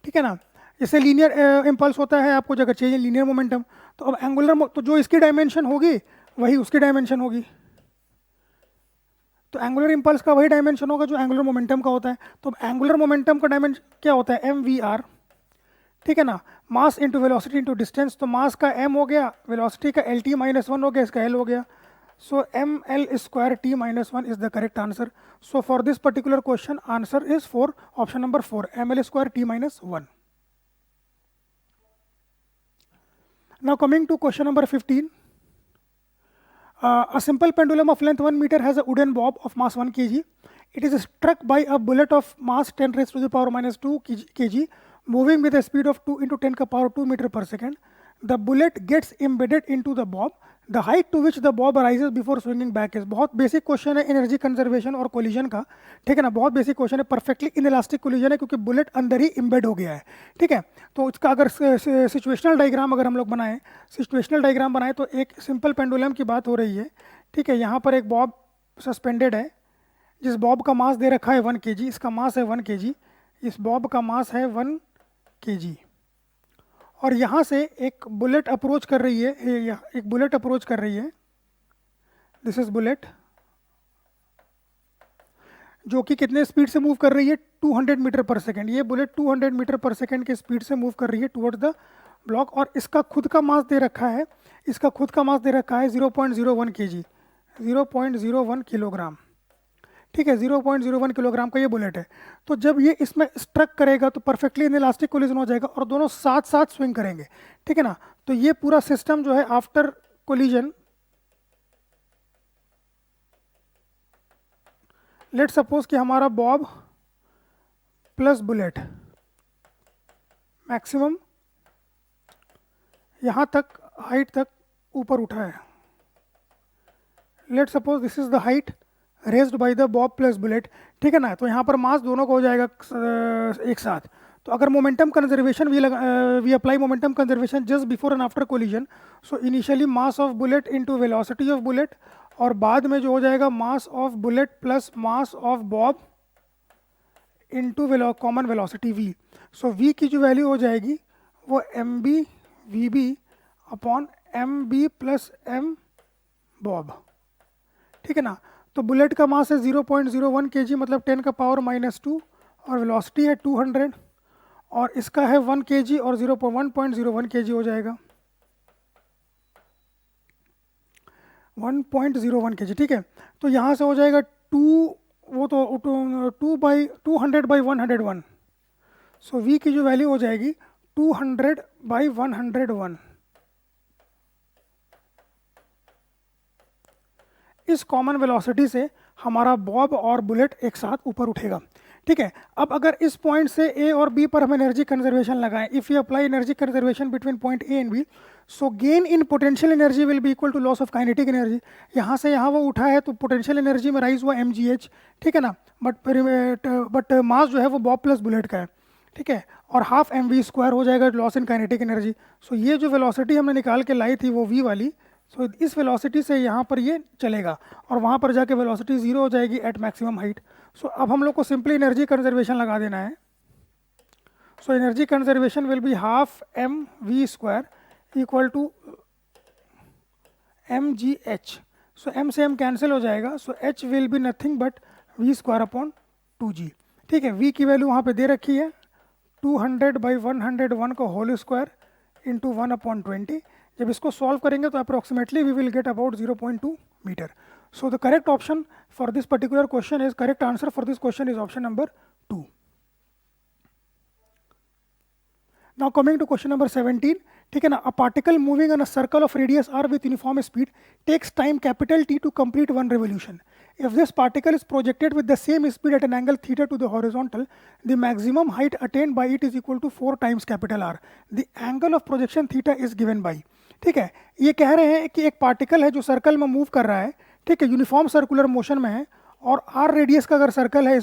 Speaker 1: ठीक है ना. जैसे लीनियर इम्पल्स होता है, आपको अगर चाहिए लीनियर मोमेंटम, तो अब एंगुलर, तो जो इसकी डायमेंशन होगी वही उसकी डायमेंशन होगी. तो एंगुलर इम्पल्स का वही डायमेंशन होगा जो एंगुलर मोमेंटम का होता है. तो एंगुलर मोमेंटम का डायमेंशन क्या होता है, एम वी आर. ठीक है ना. Mass into velocity into distance. तो मास का एम हो गया, वेलोसिटी का एल टी माइनस 1 हो गया, इसका एल हो गया. So M L square T minus 1 is the correct answer. So for this particular question answer is for option number 4, M L square T minus 1. Now coming to question number 15. A simple pendulum of length 1 meter has a wooden bob of mass 1 kg. It is struck by a bullet of mass 10 raised to the power minus 2 kg moving with a speed of 2 into 10 ka power 2 meter per second. The bullet gets embedded into the bob. The height to which the bob rises before swinging back is. बहुत basic question है energy conservation और collision का. ठीक है ना. बहुत basic question है, perfectly inelastic collision है क्योंकि बुलेट अंदर ही इम्बेड हो गया है. ठीक है. तो इसका अगर सिचुएशनल डायग्राम अगर हम लोग बनाएं, सिचुएशनल डायग्राम बनाएं तो एक सिंपल पेंडुलम की बात हो रही है. ठीक है. यहाँ पर एक बॉब सस्पेंडेड है, जिस बॉब का मास दे रखा है 1 kg. इसका मास है 1 kg. इस बॉब का मास है 1 kg. और यहाँ से एक बुलेट अप्रोच कर रही है, एक बुलेट अप्रोच कर रही है. दिस इज बुलेट, जो कि कितने स्पीड से मूव कर रही है, 200 मीटर पर सेकेंड. ये बुलेट 200 मीटर पर सेकेंड के स्पीड से मूव कर रही है टुवर्ड्स द ब्लॉक. और इसका खुद का मास दे रखा है, इसका खुद का मास दे रखा है 0.01 kg, 0.01 किलोग्राम. ठीक है. 0.01 किलोग्राम का ये बुलेट है. तो जब ये इसमें स्ट्रक करेगा तो परफेक्टली इनइलास्टिक कोलिजन हो जाएगा और दोनों साथ साथ स्विंग करेंगे. ठीक है ना. तो ये पूरा सिस्टम जो है आफ्टर कोलिजन, लेट सपोज कि हमारा बॉब प्लस बुलेट मैक्सिमम यहाँ तक हाइट तक ऊपर उठा है. Late suppose this is the height raised by the Bob plus bullet. ठीक है ना. तो यहाँ पर मास दोनों का हो जाएगा एक साथ. तो अगर momentum conservation we apply momentum conservation just before and after collision. So initially mass of bullet into velocity of bullet, और बाद में जो हो जाएगा mass of bullet plus mass of bob into common velocity v. So v की जो value हो जाएगी वो M B V B upon M B plus M bob, ठीक है ना। तो बुलेट का मास है 0.01 kg, मतलब 10 का पावर -2, और वेलोसिटी है 200, और इसका है 1 kg और 1.01 kg हो जाएगा 1.01 kg, ठीक है। तो यहाँ से हो जाएगा 2, वो तो 200/101, सो v की जो वैल्यू हो जाएगी 200/101। इस कॉमन वेलोसिटी से हमारा बॉब और बुलेट एक साथ ऊपर उठेगा, ठीक है। अब अगर इस पॉइंट से ए और बी पर हम एनर्जी कंजर्वेशन लगाएं, if you apply energy conservation between point A and B, so gain in potential energy will be equal to loss of kinetic energy. यहाँ से यहाँ वो उठा है तो पोटेंशियल एनर्जी में राइज हुआ mgh, ठीक है ना। बट मास जो है वो बॉब प्लस बुलेट का है, ठीक है, और हाफ mv² हो जाएगा लॉस इन काइनेटिक एनर्जी। सो ये जो वेलोसिटी हमने निकाल के लाई थी वो v वाली, सो इस वेलोसिटी से यहाँ पर ये चलेगा और वहाँ पर जाके वेलोसिटी 0 हो जाएगी एट मैक्सिमम हाइट। सो अब हम लोग को सिंपली एनर्जी कंजर्वेशन लगा देना है। So energy conservation will be half mv² equal to mgh। So m से m कैंसिल हो जाएगा, so h will be nothing but v² upon 2g, ठीक है। v की वैल्यू वहाँ पे दे रखी है 200/101 का होल स्क्वायर इंटू 1/20। जब इसको सॉल्व करेंगे तो approximately we will get about 0.2 metre. So the correct option for this particular question is, correct answer for this question is option number 2। Now coming to question number 17, ठीक है ना। A particle moving on a circle of radius r with uniform speed takes time capital T to complete one revolution. If this particle is projected with the same speed at an angle theta to the horizontal, the maximum height attained by it is equal to 4 times capital R. The angle of projection theta is given by, ठीक है। ये कह रहे हैं कि एक particle है जो सर्कल में मूव कर रहा है, ठीक है, यूनिफॉर्म सर्कुलर मोशन में है, और r रेडियस का अगर सर्कल है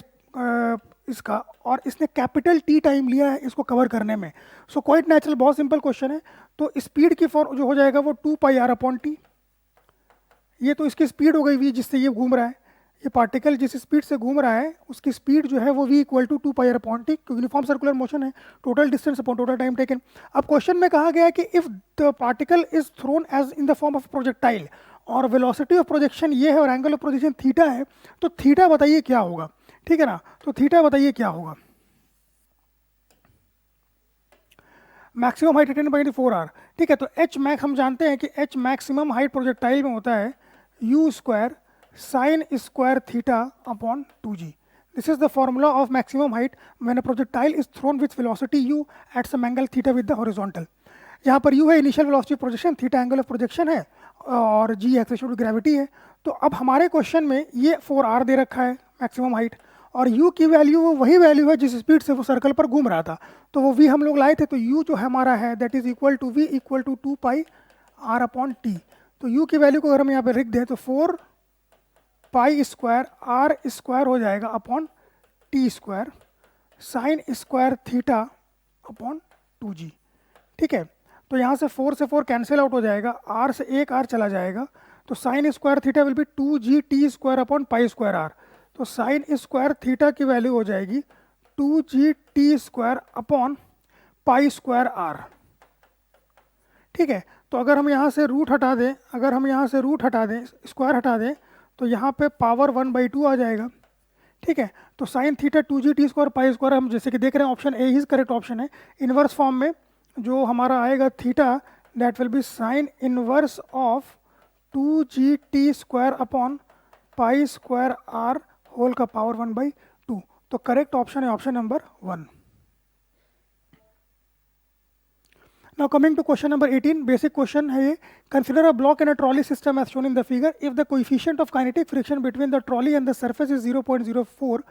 Speaker 1: इसका, और इसने कैपिटल टी टाइम लिया है इसको कवर करने में। सो क्वाइट नेचुरल, बहुत सिंपल क्वेश्चन है। तो स्पीड की फॉर्म जो हो जाएगा वो 2πr/t, ये तो इसकी स्पीड हो गई v जिससे ये घूम रहा है। ये पार्टिकल जिस स्पीड से घूम रहा है उसकी स्पीड जो है वो v equal to 2πr/t, uniform circular motion है, total distance upon total time taken. अब क्वेश्चन में कहा गया है कि if the particle is thrown as in the form of projectile, और वेलोसिटी ऑफ प्रोजेक्शन ये है और एंगल ऑफ प्रोजेक्शन थीटा है, तो थीटा बताइए क्या होगा, ठीक है ना। तो थीटा बताइए क्या होगा। Maximum height attend bye 4r, ठीक है। तो h मैक्स हम जानते हैं कि h मैक्सिमम हाइट प्रोजेक्टाइल में होता है u² sin square theta upon 2g। This is the formula of maximum height when a projectile is thrown with velocity u at some angle theta with the horizontal. यहाँ पर u है initial velocity projection, theta angle of projection है, और g acceleration of gravity है। तो अब हमारे question में ये 4r दे रखा है मैक्सिमम हाइट, और u की वैल्यू वो वही वैल्यू है जिस स्पीड से वो सर्कल पर घूम रहा था, तो वो v हम लोग लाए थे। तो u जो हमारा है that is equal to v equal to 2πr/t। तो u की वैल्यू को अगर हम यहाँ पे लिख दें तो 4π² r² हो जाएगा upon t² sign square theta upon 2g, ठीक है। तो यहाँ से 4 से 4 कैंसिल आउट हो जाएगा, r से एक r चला जाएगा, तो sine square theta will be 2g t² upon π² r। तो साइन स्क्वायर थीटा की वैल्यू हो जाएगी 2g t² अपॉन π² r, ठीक है। तो अगर हम यहाँ से रूट हटा दें, स्क्वायर हटा दें, तो यहाँ पे पावर 1/2 आ जाएगा, ठीक है। तो साइन थीटा 2g t² π² हम जैसे कि देख रहे हैं ऑप्शन ए ही करेक्ट ऑप्शन है। इनवर्स फॉर्म में जो हमारा आएगा थीटा that will be sine inverse of 2g t² upon π² r whole का पावर 1/2। तो करेक्ट ऑप्शन है option number 1। Now coming to question number 18, basic question है ये। Consider a block in a trolley system as shown in the figure. If the coefficient of kinetic friction between the trolley and the surface is 0.04,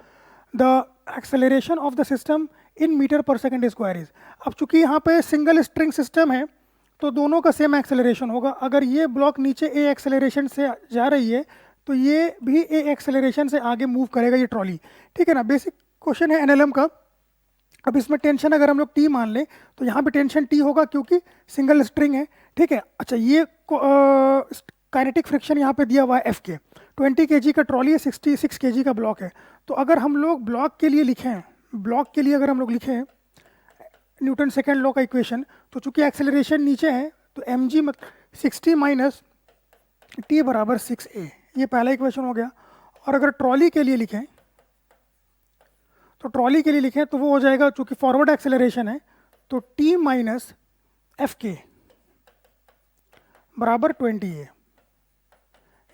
Speaker 1: the acceleration of the system in meter per second square is। अब चूंकि यहाँ पे single string system है तो दोनों का same acceleration होगा। अगर ये ब्लॉक नीचे a एक्सेलरेशन से जा रही है तो ये भी a एक्सेलरेशन से आगे मूव करेगा ये ट्रॉली, ठीक है ना। बेसिक क्वेश्चन है एनएलएम का। अब इसमें टेंशन अगर हम लोग T मान लें तो यहाँ पे टेंशन T होगा क्योंकि सिंगल स्ट्रिंग है, ठीक है। अच्छा, ये काइनेटिक फ्रिक्शन यहाँ पे दिया हुआ है F के, 20 kg का ट्रॉली है, 66 kg का ब्लॉक है। तो अगर हम लोग ब्लॉक के लिए लिखें न्यूटन सेकेंड लॉ का इक्वेशन, तो चूंकि एक्सेलरेशन नीचे है तो mg मतलब 60 माइनस t बराबर 6a, ये पहला इक्वेशन हो गया। और अगर ट्रॉली के लिए लिखें तो वो हो जाएगा, चूंकि फॉरवर्ड एक्सेलरेशन है तो t माइनस एफ के बराबर 20a,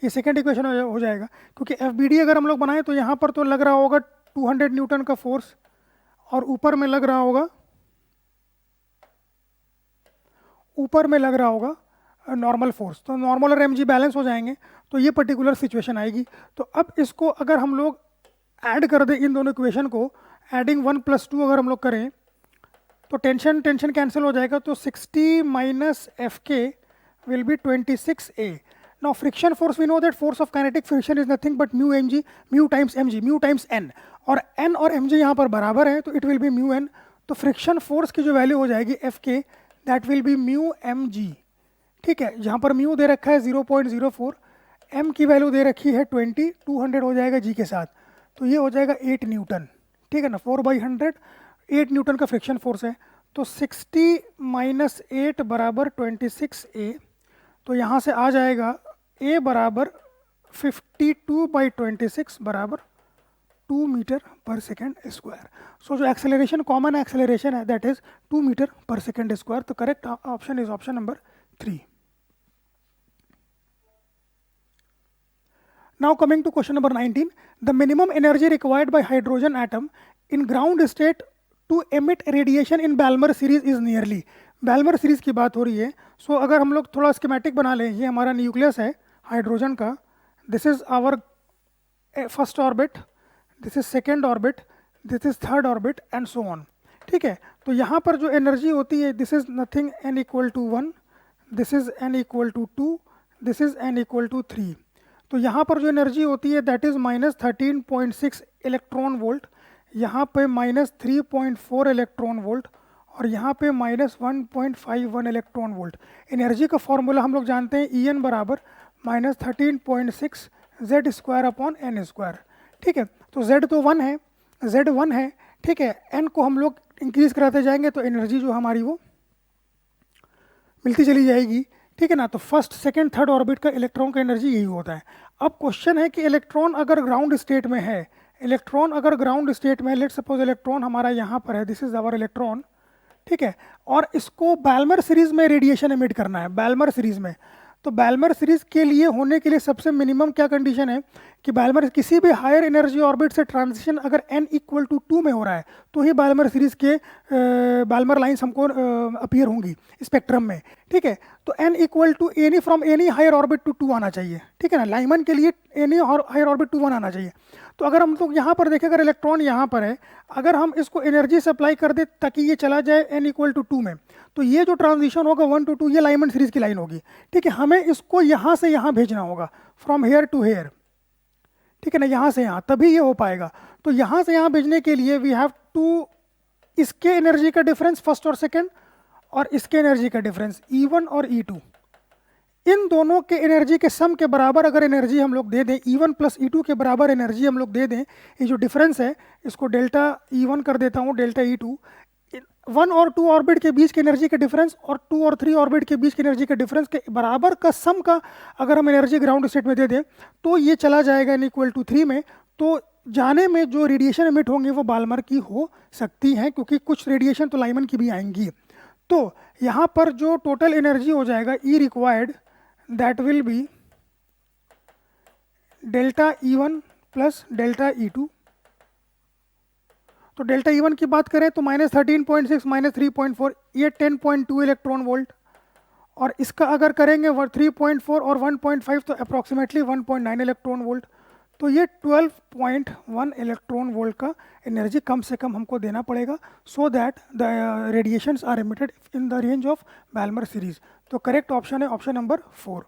Speaker 1: ये सेकेंड इक्वेशन हो जाएगा। क्योंकि एफ बी डी अगर हम लोग बनाएं तो यहाँ पर तो लग रहा होगा 200 न्यूटन का फोर्स और ऊपर में लग रहा होगा नॉर्मल फोर्स, तो नॉर्मल और mg बैलेंस हो जाएंगे, तो ये पर्टिकुलर सिचुएशन आएगी। तो अब इसको अगर हम लोग ऐड कर दें इन दोनों इक्वेशन को, एडिंग 1 + 2 अगर हम लोग करें तो टेंशन कैंसिल हो जाएगा, तो 60 माइनस एफ के will be 26a। Now friction force, we know that force of kinetic friction is nothing but mu times n, और n और mg यहाँ पर बराबर है तो it will B mu n। तो फ्रिक्शन फोर्स की जो वैल्यू हो जाएगी एफ के, that will B mu mg। ठीक है, यहाँ पर म्यू दे रखा है 0.04, m की वैल्यू दे रखी है 20, 200 हो जाएगा g के साथ, तो ये हो जाएगा 8 न्यूटन। ठीक है ना, 4/100 8 न्यूटन का फ्रिक्शन फोर्स है। तो 60 माइनस 8 बराबर 26a, तो यहाँ से आ जाएगा a बराबर 52/26 बराबर 2 मीटर पर सेकेंड स्क्वायर। सो जो एक्सेलरेशन, कॉमन एक्सेलरेशन है, दैट इज 2 मीटर पर सेकेंड स्क्वायर। तो correct option is option number 3। Now coming to question number 19, the minimum energy required by hydrogen atom in ground state to emit radiation in Balmer series is nearly. Balmer series की बात हो रही है। सो अगर हम लोग थोड़ा स्कीमेटिक बना लें, ये हमारा न्यूक्लियस है हाइड्रोजन का, this is our first orbit, this is second orbit, this is third orbit and so on. ठीक है, तो यहाँ पर जो एनर्जी होती है, this is nothing n = 1, this is n = 2, this is n = 3। तो यहाँ पर जो एनर्जी होती है दैट इज़ -13.6 इलेक्ट्रॉन वोल्ट, यहाँ पे -3.4 इलेक्ट्रॉन वोल्ट, और यहाँ पे -1.51 इलेक्ट्रॉन वोल्ट। एनर्जी का फॉर्मूला हम लोग जानते हैं, En बराबर -13.6 Z² n²। ठीक है, तो Z तो 1 है, Z 1 है। ठीक है, n को हम लोग इंक्रीज कराते जाएंगे तो एनर्जी जो हमारी वो मिलती चली जाएगी। ठीक है ना, तो फर्स्ट सेकंड थर्ड ऑर्बिट का इलेक्ट्रॉन का एनर्जी यही होता है। अब क्वेश्चन है कि इलेक्ट्रॉन अगर ग्राउंड स्टेट में है, लेट्स सपोज इलेक्ट्रॉन हमारा यहाँ पर है, दिस इज आवर इलेक्ट्रॉन। ठीक है, और इसको बैल्मर सीरीज में रेडिएशन एमिट करना है, बैल्मर सीरीज में। तो बैल्मर सीरीज के लिए होने के लिए सबसे मिनिमम क्या कंडीशन है कि बैल्मर किसी भी हायर एनर्जी ऑर्बिट से ट्रांजिशन अगर n = 2 में हो रहा है तो ही बैल्मर सीरीज के बैल्मर लाइंस हमको अपीयर होंगी स्पेक्ट्रम में। ठीक है, तो n = any from any higher orbit to 2 आना चाहिए। ठीक है ना, लाइमन के लिए एनी हायर ऑर्बिट टू 1 आना चाहिए। तो अगर हम लोग यहाँ पर देखें, अगर इलेक्ट्रॉन यहाँ पर है, अगर हम इसको एनर्जी सप्लाई कर दे ताकि ये चला जाए n = 2 में, तो ये जो ट्रांजिशन होगा 1 to 2, ये लाइमन सीरीज की लाइन होगी। ठीक है, हमें इसको यहाँ से यहाँ भेजना होगा, फ्रॉम हेयर टू हेयर। ठीक है ना, यहाँ से यहाँ, तभी ये हो पाएगा। तो यहाँ से यहाँ भेजने के लिए वी हैव टू, इसके एनर्जी का डिफरेंस फर्स्ट और सेकेंड, और इसके एनर्जी का डिफरेंस E1 और E2, इन दोनों के एनर्जी के सम के बराबर अगर एनर्जी हम लोग दे दें, E1 + E2 के बराबर एनर्जी हम लोग दे दें, ये जो डिफरेंस है इसको डेल्टा E1 कर देता हूँ, डेल्टा E2, 1 और 2 ऑर्बिट के बीच के एनर्जी के डिफरेंस और 2 और 3 ऑर्बिट के बीच के एनर्जी के डिफरेंस के बराबर का सम का अगर हम एनर्जी ग्राउंड स्टेट में दे दें तो ये चला जाएगा n = 3 में। तो जाने में जो रेडिएशन एमिट होंगे वो बाल्मर की हो सकती हैं, क्योंकि कुछ रेडिएशन तो लाइमन की भी आएंगी। तो यहाँ पर जो टोटल एनर्जी हो जाएगा E required, that will be delta E1 + delta E2। तो डेल्टा E1 की बात करें तो -13.6 -3.4, ये 10.2 इलेक्ट्रॉन वोल्ट, और इसका अगर करेंगे 3.4 और 1.5 तो अप्रॉक्सीमेटली 1.9 इलेक्ट्रॉन वोल्ट। तो ये 12.1 इलेक्ट्रॉन वोल्ट का एनर्जी कम से कम हमको देना पड़ेगा, so that the radiations are emitted in the range of Balmer series. तो करेक्ट ऑप्शन है option number 4।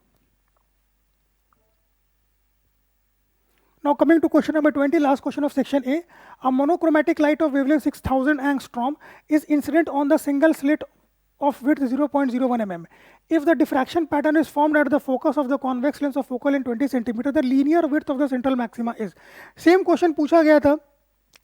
Speaker 1: Now coming to question number 20, last question of section A. A monochromatic light of wavelength 6000 angstrom is incident on the single slit of width 0.01 mm. If the diffraction pattern is formed at the focus of the convex lens of focal length 20 cm, the linear width of the central maxima is. Same question पूछा गया था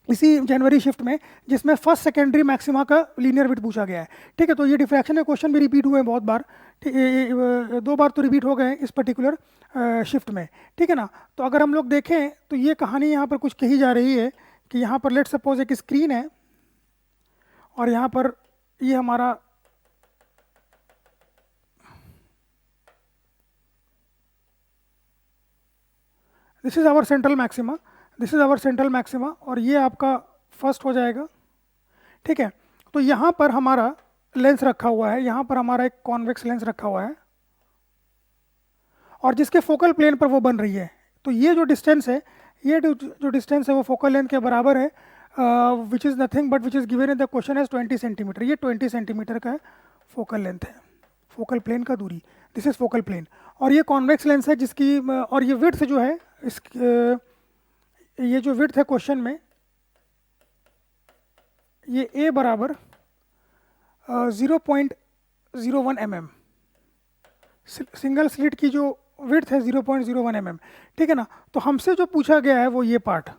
Speaker 1: इसी जनवरी shift में, जिसमें first secondary maxima का linear width पूछा गया है। ठीक है, तो ये डिफ्रैक्शन के क्वेश्चन भी रिपीट हुए हैं बहुत बार, दो बार तो रिपीट हो गए हैं इस पर्टिकुलर शिफ्ट में। ठीक है ना, तो अगर हम लोग देखें तो ये कहानी यहाँ पर कुछ कही जा रही है कि यहाँ पर लेट सपोज एक स्क्रीन है और यहाँ पर ये हमारा this is our central maxima, this is our central maxima, और ये आपका फर्स्ट हो जाएगा। ठीक है, तो यहाँ पर हमारा लेंस रखा हुआ है, यहाँ पर हमारा एक कॉन्वेक्स लेंस रखा हुआ है और जिसके फोकल प्लेन पर वो बन रही है। तो ये जो डिस्टेंस है, ये जो डिस्टेंस है वो फोकल लेंथ के बराबर है, which is nothing but which is given in the question as 20 centimetre. ये 20 सेंटीमीटर का फोकल लेंथ है, फोकल प्लेन का दूरी, दिस इज फोकल प्लेन। और ये कॉन्वेक्स लेंस है जिसकी और ये विड्थ जो है इस ये जो विड्थ है क्वेश्चन में, ये ए बराबर 0.01 mm, सिंगल स्लिट की जो विड्थ है 0.01 mm। ठीक है ना, तो हमसे जो पूछा गया है वो ये पार्ट,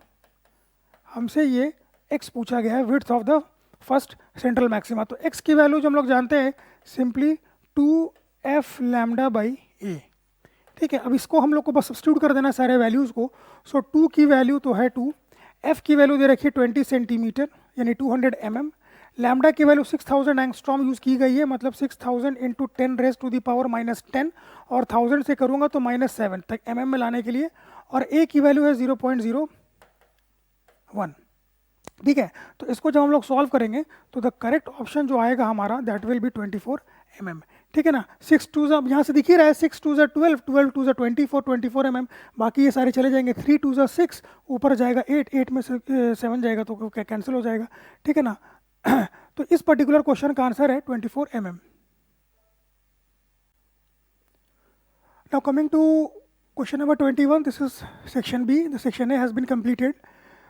Speaker 1: हमसे ये x पूछा गया है, width of the first central maxima. तो x की वैल्यू जो हम लोग जानते हैं simply 2f lambda by a। ठीक है, अब इसको हम लोग को बस सब्स्टिट्यूट कर देना सारे वैल्यूज़ को। सो 2 की वैल्यू तो है 2, f की वैल्यू दे रखी है 20 सेंटीमीटर यानी 200 mm, लैम्डा की वैल्यू 6000 एंगस्ट्रॉम यूज़ की गई है, मतलब 6000 into 10 raise to the power -10, और 1000 से करूँगा तो -7 तक mm में लाने के लिए, और a की वैल्यू है 0.01। ठीक है, तो इसको जब हम लोग सॉल्व करेंगे तो द करेक्ट ऑप्शन जो आएगा हमारा दैट विल बी 24 mm। ठीक है ना, 6 2 अब यहाँ से दिख ही रहा है, 6 2 12, 12 2 24, 24 mm, बाकी ये सारे चले जाएंगे, 3 2 6, ऊपर जाएगा 8, 8 में से 7 जाएगा तो कैंसिल हो जाएगा। ठीक है ना, तो इस पर्टिकुलर क्वेश्चन का आंसर है 24 mm। Now coming to question number 21, this is section B, the section A has been completed.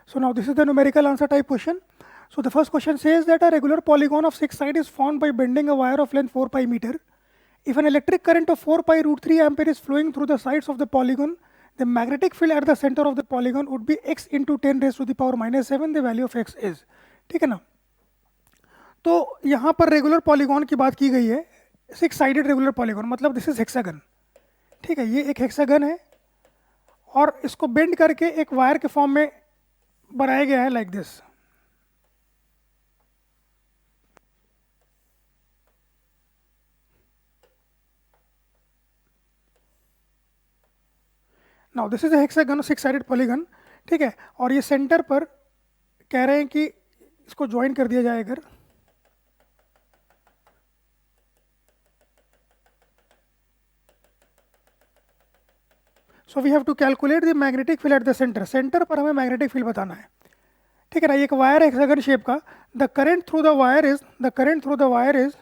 Speaker 1: So now this is the numerical answer type question. So the first question says that a regular polygon of 6 sides is formed by bending a wire of length 4 pi meter. If an electric current of 4 pi root 3 ampere is flowing through the sides of the polygon, the magnetic field at the center of the polygon would be x into 10 raised to the power -7, the value of x is. ठीक है ना, तो यहाँ पर regular polygon की बात की गई है, 6 साइडेड रेगुलर पॉलीगॉन, मतलब दिस इज हेक्सागन। ठीक है, ये एक हेक्सागन है और इसको बेंड करके एक वायर के फॉर्म में बनाया गया है like this. Now this is a hexagon, 6 sided polygon. ठीक है, और ये सेंटर पर कह रहे हैं कि इसको ज्वाइन कर दिया जाए अगर, so we have to calculate the magnetic field at the centre, centre पर हमें मैग्नेटिक फील्ड बताना है। ठीक है ना, एक वायर है हेक्सागन शेप का, the current through the wire is,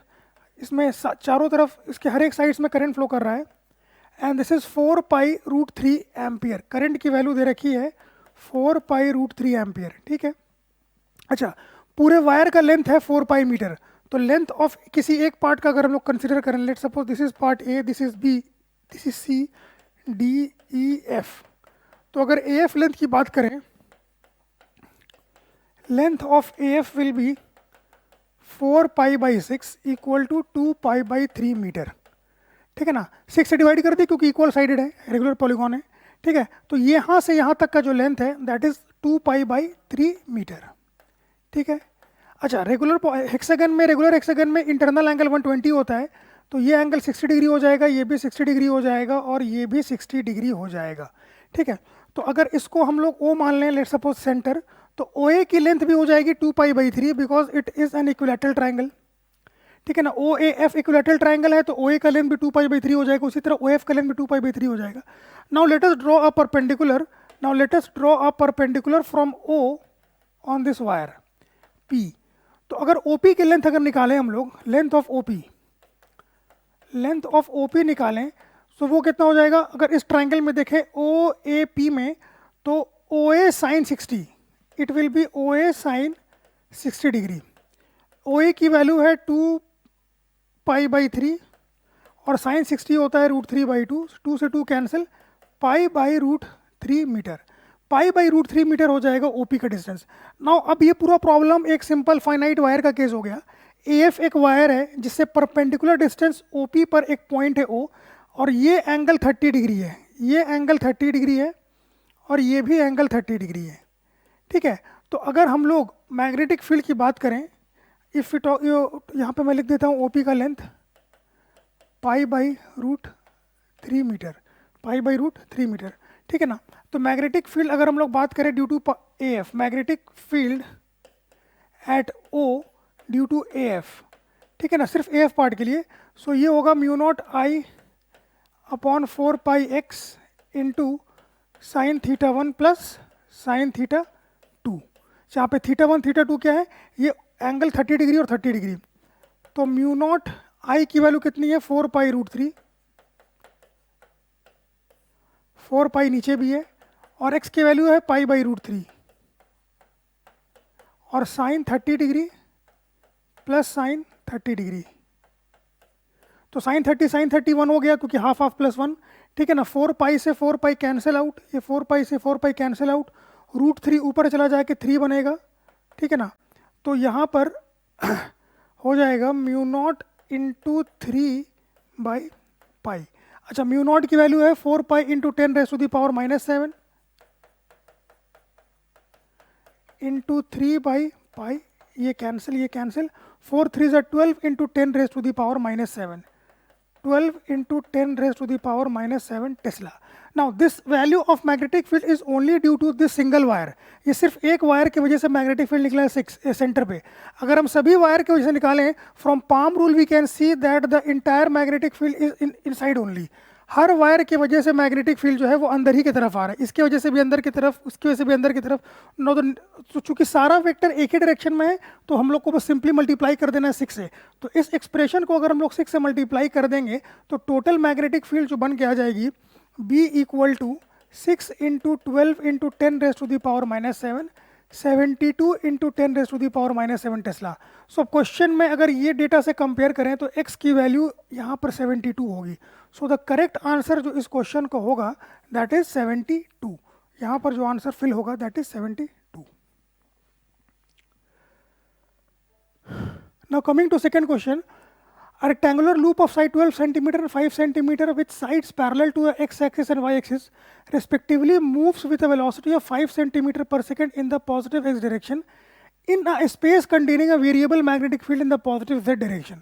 Speaker 1: इसमें चारों तरफ इसके हर एक साइड्स में करंट फ्लो कर रहा है, and this is 4 pi root 3 ampere. Current की वैल्यू दे रखी है 4 पाई रूट 3 एम्पियर। ठीक है, अच्छा, पूरे वायर का लेंथ है 4 पाई मीटर, तो लेंथ ऑफ किसी एक पार्ट का अगर हम लोग कंसिडर करें, let suppose this is part A, this is B, this is C, D, E, F, तो अगर ए एफ लेंथ की बात करें, length of A F will be 4 pi by 6 equal to 2 pi by 3 metre. ठीक है ना, 6 से divide कर दी क्योंकि इक्वल साइडेड है, रेगुलर पॉलीगॉन है। ठीक है, तो यहाँ से यहाँ तक का जो लेंथ है that is 2 pi by 3 metre. ठीक है, अच्छा, रेगुलर हेक्सागन में इंटरनल एंगल 120 होता है, तो ये एंगल 60 डिग्री हो जाएगा, ये भी 60 डिग्री हो जाएगा, और ये भी 60 डिग्री हो जाएगा। ठीक है, तो अगर इसको हम लोग ओ मान लें, लेट सपोज सेंटर, तो ओ ए की लेंथ भी हो जाएगी 2 pi by 3 because it is an equilateral triangle. ठीक है ना, ओ ए एफ इक्विलैटरल ट्राइंगल है, तो ओ ए का लेंथ भी 2 पाई बाई 3 हो जाएगा, उसी तरह ओ एफ का लेंथ भी 2 पाई बाई 3 हो जाएगा। Now let us draw a perpendicular from O on this wire P. तो अगर ओ पी की लेंथ अगर निकालें हम लोग, लेंथ ऑफ ओ पी निकालें, तो वो कितना हो जाएगा, अगर इस ट्राइंगल में देखें ओ ए पी में, तो O A sine 60, it will be O A sine 60 degree. O A की वैल्यू है 2 पाई बाई 3 और साइन 60 होता है √3/2, 2 से 2 cancel, pi by √3 metre. Pi by root 3 metre हो जाएगा ओपी का डिस्टेंस। नाउ अब ये पूरा प्रॉब्लम एक सिंपल फाइनाइट वायर का केस हो गया। एएफ एक वायर है जिससे परपेंडिकुलर डिस्टेंस ओपी पर एक पॉइंट है ओ, और ये एंगल 30 डिग्री है, ये एंगल 30 डिग्री है, और ये भी एंगल 30 डिग्री है। ठीक है, तो अगर हम लोग मैग्नेटिक फील्ड की बात करें, इफ इट यहाँ पे मैं लिख देता हूँ ओपी का length pi by root 3 metre, pi by root 3 metre. ठीक है ना, तो मैग्नेटिक फील्ड अगर हम लोग बात करें due to AF, magnetic field at O due to AF, ठीक है ना, सिर्फ एएफ पार्ट के लिए, सो ये होगा mu naught I upon 4 pi X into sine theta 1 plus sine theta 2। जहाँ पे थीटा 1 थीटा 2 क्या है, ये एंगल 30 डिग्री और 30 डिग्री, तो म्यू नॉट आई की वैल्यू कितनी है 4 पाई रूट 3, 4 पाई नीचे भी है, और x की वैल्यू है पाई बाई रूट 3, और sine 30 degree plus sine 30 degree, तो साइन 30 1 हो गया क्योंकि हाफ हाफ प्लस 1। ठीक है ना, 4 पाई से 4 पाई कैंसिल आउट, ये 4 पाई से 4 पाई कैंसिल आउट, रूट 3 ऊपर चला जाए कि 3 बनेगा। ठीक है ना, तो यहाँ पर हो जाएगा mu naught into 3 by pi. अच्छा, म्यू नॉट की वैल्यू है 4 pi into 10 raise to the power -7 into 3 by pi, ये कैंसिल, 4 3 ज़ा 12 into 10 raise to the power -7, 12 into 10 raised to the power -7 Tesla. Now this value of magnetic field is only due to this single wire. ये सिर्फ एक wire की वजह से magnetic field निकला है 6 सेंटर पे। अगर हम सभी वायर की वजह से निकालें, from palm rule we can see that the entire magnetic field is inside only. हर वायर की वजह से मैग्नेटिक फील्ड जो है वो अंदर ही की तरफ आ रहा है, इसकी वजह से भी अंदर की तरफ, उसकी वजह से भी अंदर की तरफ। नो, तो चूंकि सारा वेक्टर एक ही डायरेक्शन में है, तो हम लोग को बस सिंपली मल्टीप्लाई कर देना है 6 से। तो इस एक्सप्रेशन को अगर हम लोग 6 से मल्टीप्लाई कर देंगे तो टोटल मैग्नेटिक फील्ड जो बन के आ जाएगी B equal to 6 into 12 into 10 raise to the power -7, 72 into 10 raise to the power -7 tesla. So question में अगर ये डेटा से कंपेयर करें तो x की वैल्यू यहाँ पर 72 होगी। सो द करेक्ट आंसर जो इस क्वेश्चन का होगा दैट इज 72। यहाँ पर जो आंसर फिल होगा that is 72। Now coming to second question, a rectangular loop of side 12 cm and 5 cm with sides parallel to the x-axis and y-axis respectively moves with a velocity of 5 cm per second in the positive x direction in a space containing a variable magnetic field in the positive z direction.